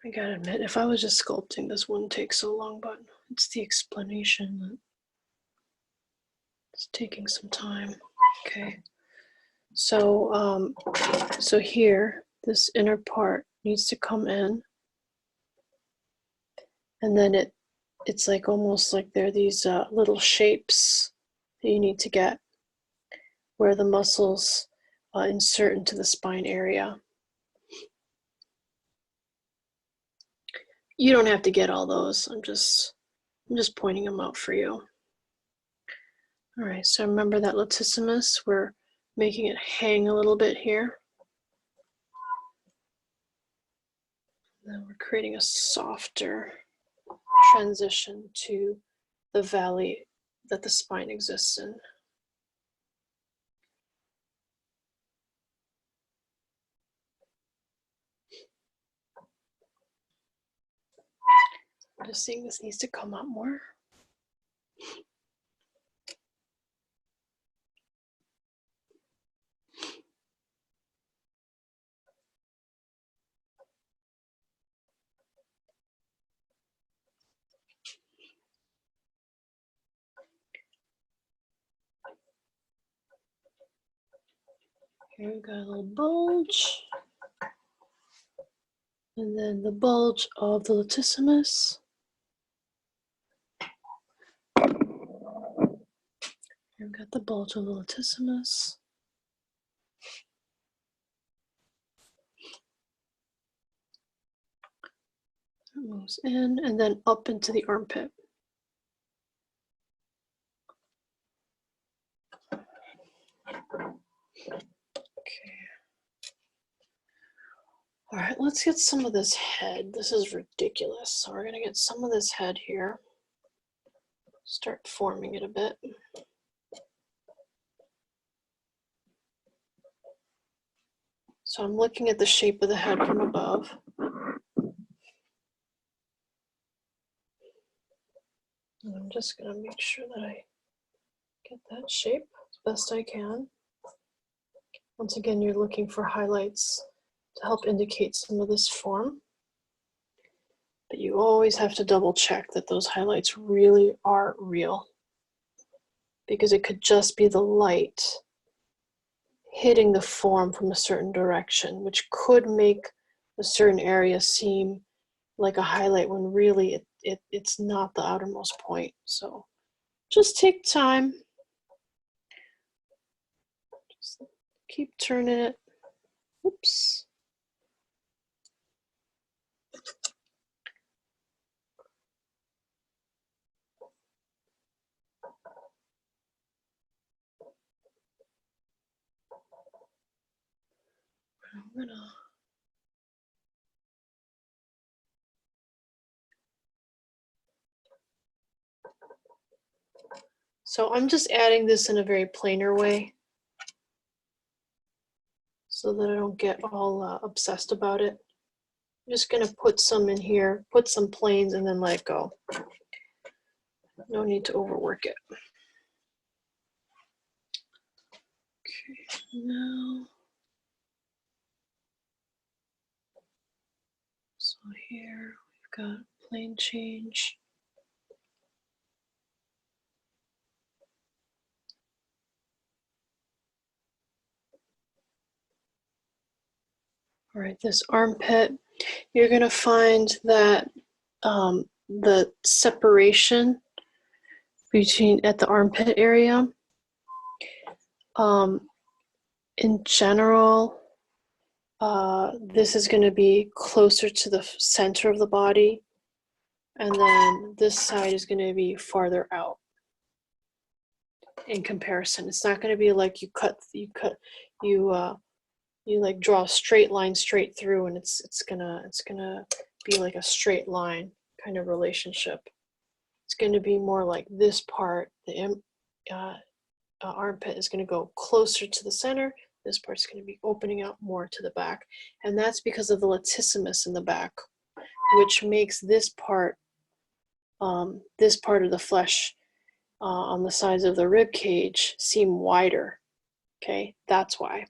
I gotta admit, if I was just sculpting, this wouldn't take so long, but it's the explanation that it's taking some time. Okay, so so here, this inner part needs to come in, and then it's like almost like there are these little shapes that you need to get where the muscles insert into the spine area. You don't have to get all those. I'm just I'm just pointing them out for you. All right, so remember that latissimus, we're making it hang a little bit here. Then we're creating a softer transition to the valley that the spine exists in. I'm just seeing this needs to come out more. Here we've got a little bulge. And then the bulge of the latissimus. Here we've got the bulge of the latissimus. It moves in and then up into the armpit. Okay. All right, let's get some of this head. This is ridiculous. So we're gonna get some of this head here. Start forming it a bit. So I'm looking at the shape of the head from above. And I'm just gonna make sure that I get that shape as best I can. Once again, you're looking for highlights to help indicate some of this form. But you always have to double check that those highlights really are real, because it could just be the light hitting the form from a certain direction, which could make a certain area seem like a highlight when really it's not the outermost point. So just take time. Just keep turning it. Oops. I'm gonna So I'm just adding this in a very planar way so that I don't get all obsessed about it. I'm just gonna put some in here, put some planes, and then let it go. No need to overwork it. Okay, now, so here we've got plane change. All right, this armpit, you're gonna find that the separation between at the armpit area, in general, this is going to be closer to the center of the body, and then this side is going to be farther out in comparison. It's not going to be like you like draw a straight line straight through, and it's gonna be like a straight line kind of relationship. It's going to be more like this part. The armpit is going to go closer to the center. This part's going to be opening out more to the back, and that's because of the latissimus in the back, which makes this part of the flesh on the sides of the rib cage seem wider. Okay, that's why.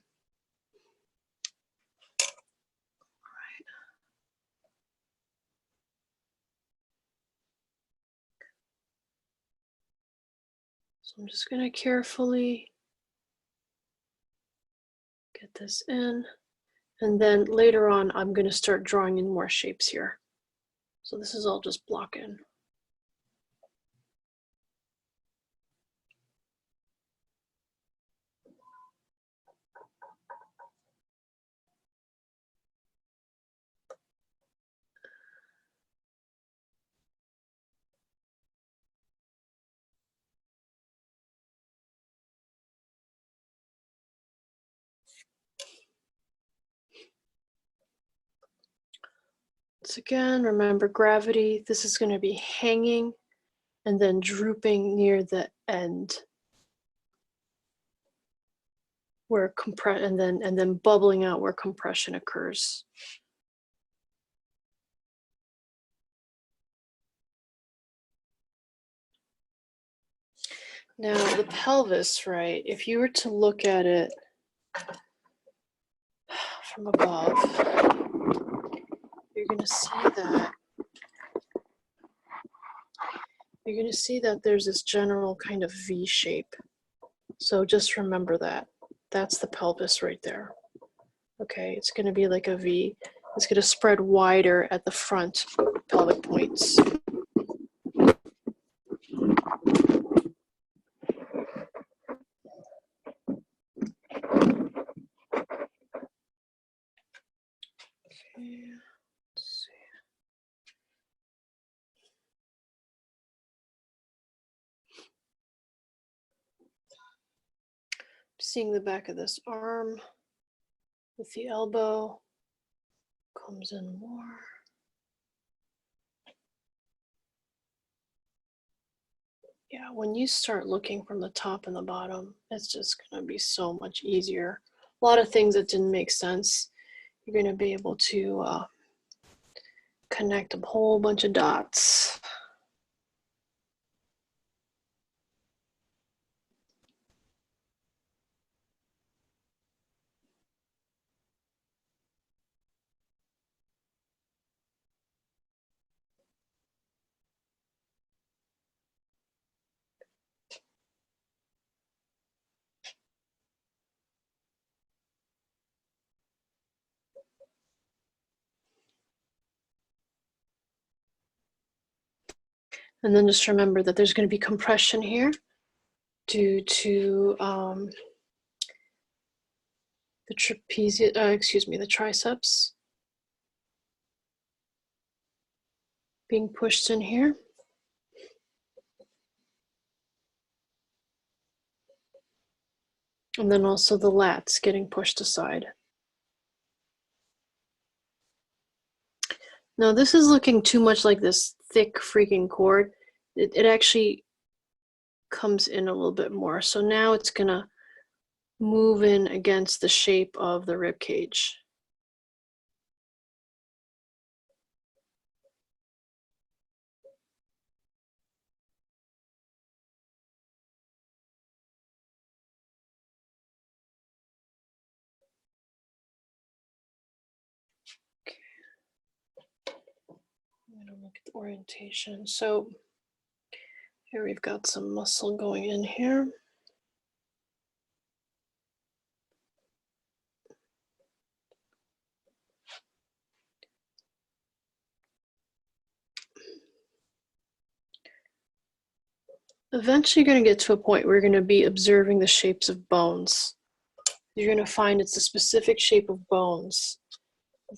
So I'm just going to carefully get this in, and then later on I'm going to start drawing in more shapes here. So this is all just block in. Once again, remember gravity. This is going to be hanging and then drooping near the end, where and then bubbling out where compression occurs. Now the pelvis, right? If you were to look at it from above, you're going to see that there's this general kind of V shape. So just remember that. That's the pelvis right there. Okay, it's going to be like a V. It's going to spread wider at the front pelvic points. Okay, let's see. Seeing the back of this arm with the elbow comes in more. Yeah, when you start looking from the top and the bottom, it's just going to be so much easier. A lot of things that didn't make sense, you're going to be able to connect a whole bunch of dots. And then just remember that there's going to be compression here due to the the triceps being pushed in here. And then also the lats getting pushed aside. Now this is looking too much like this thick freaking cord. It actually comes in a little bit more. So now it's gonna move in against the shape of the rib cage. I'm gonna look at the orientation. So here we've got some muscle going in here. Eventually you're going to get to a point where you're going to be observing the shapes of bones. You're going to find it's a specific shape of bones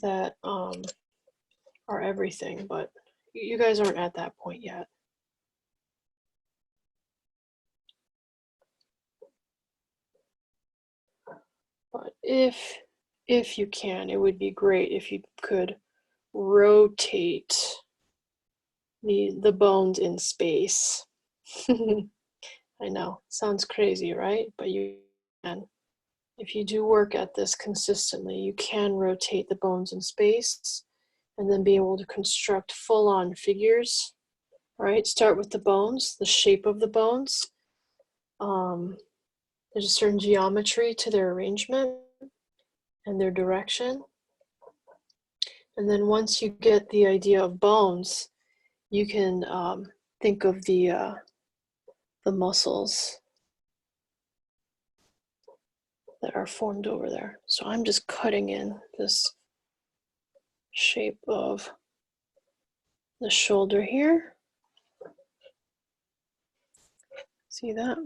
that are everything, but you guys aren't at that point yet. But if you can, it would be great if you could rotate the bones in space. I know, sounds crazy, right? But you can. If you do work at this consistently, you can rotate the bones in space and then be able to construct full-on figures, right? Start with the bones, the shape of the bones. There's a certain geometry to their arrangement and their direction. And then once you get the idea of bones, you can think of the muscles that are formed over there. So I'm just cutting in this shape of the shoulder here. See that?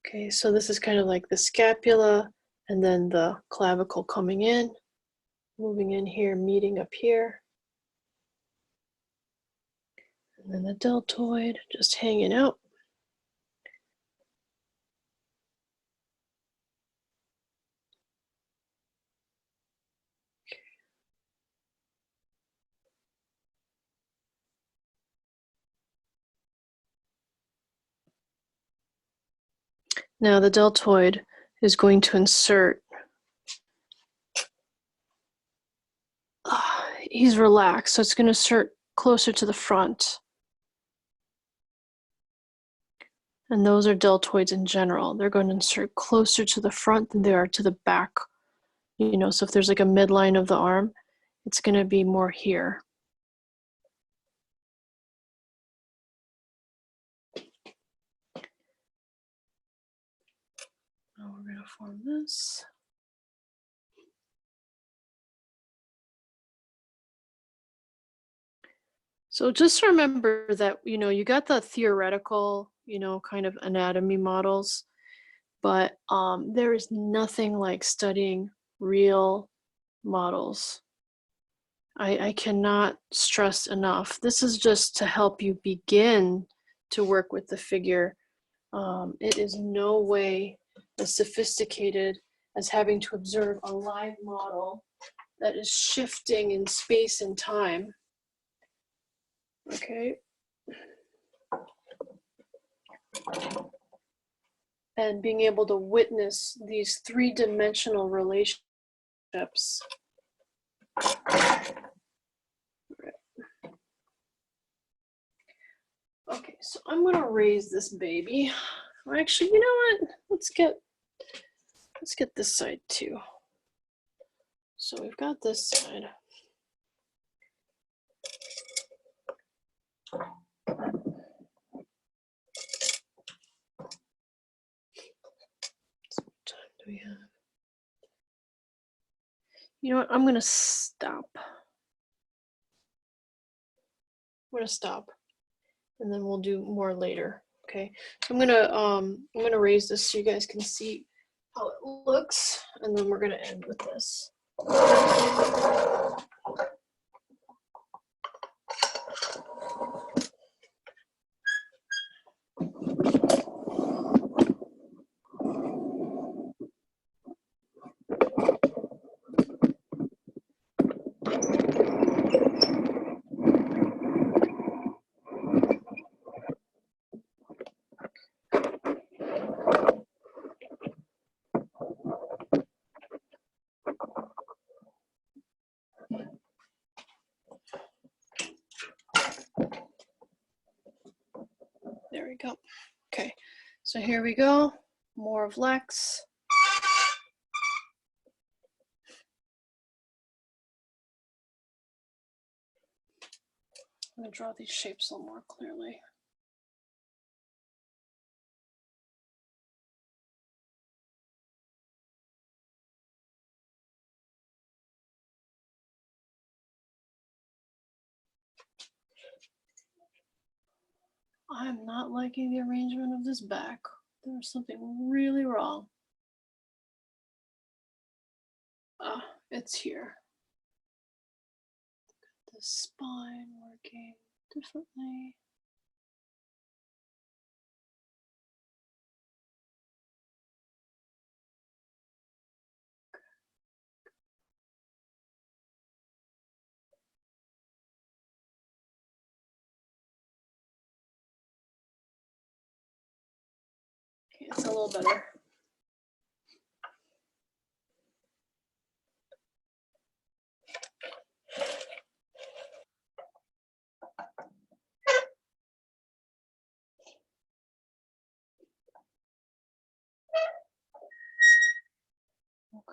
Okay, so this is kind of like the scapula and then the clavicle coming in, moving in here, meeting up here. And then the deltoid just hanging out. Now the deltoid is going to insert. He's relaxed, so it's going to insert closer to the front. And those are deltoids in general. They're going to insert closer to the front than they are to the back. You know, so if there's like a midline of the arm, it's going to be more here. Now we're going to form this. So just remember that, you know, you got the theoretical, you know, kind of anatomy models, but there is nothing like studying real models. I cannot stress enough. This is just to help you begin to work with the figure. It is no way as sophisticated as having to observe a live model that is shifting in space and time. Okay. And being able to witness these three-dimensional relationships. Okay, so I'm gonna raise this baby. Or actually, you know what? Let's get this side too. So we've got this side. What time do we have? You know what? I'm gonna stop. I'm gonna stop, and then we'll do more later. Okay. So I'm gonna raise this so you guys can see how it looks, and then we're gonna end with this. There we go. Okay, so here we go. More of Lex. I'm gonna draw these shapes a little more clearly. I'm not liking the arrangement of this back. There's something really wrong. It's here. The spine working differently. Okay, it's a little better.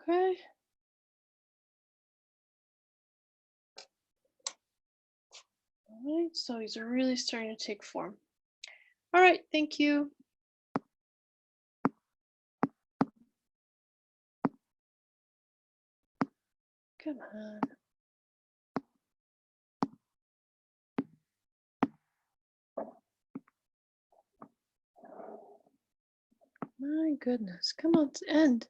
Okay. All right, so he's really starting to take form. All right, thank you. Come on. My goodness, come on, end.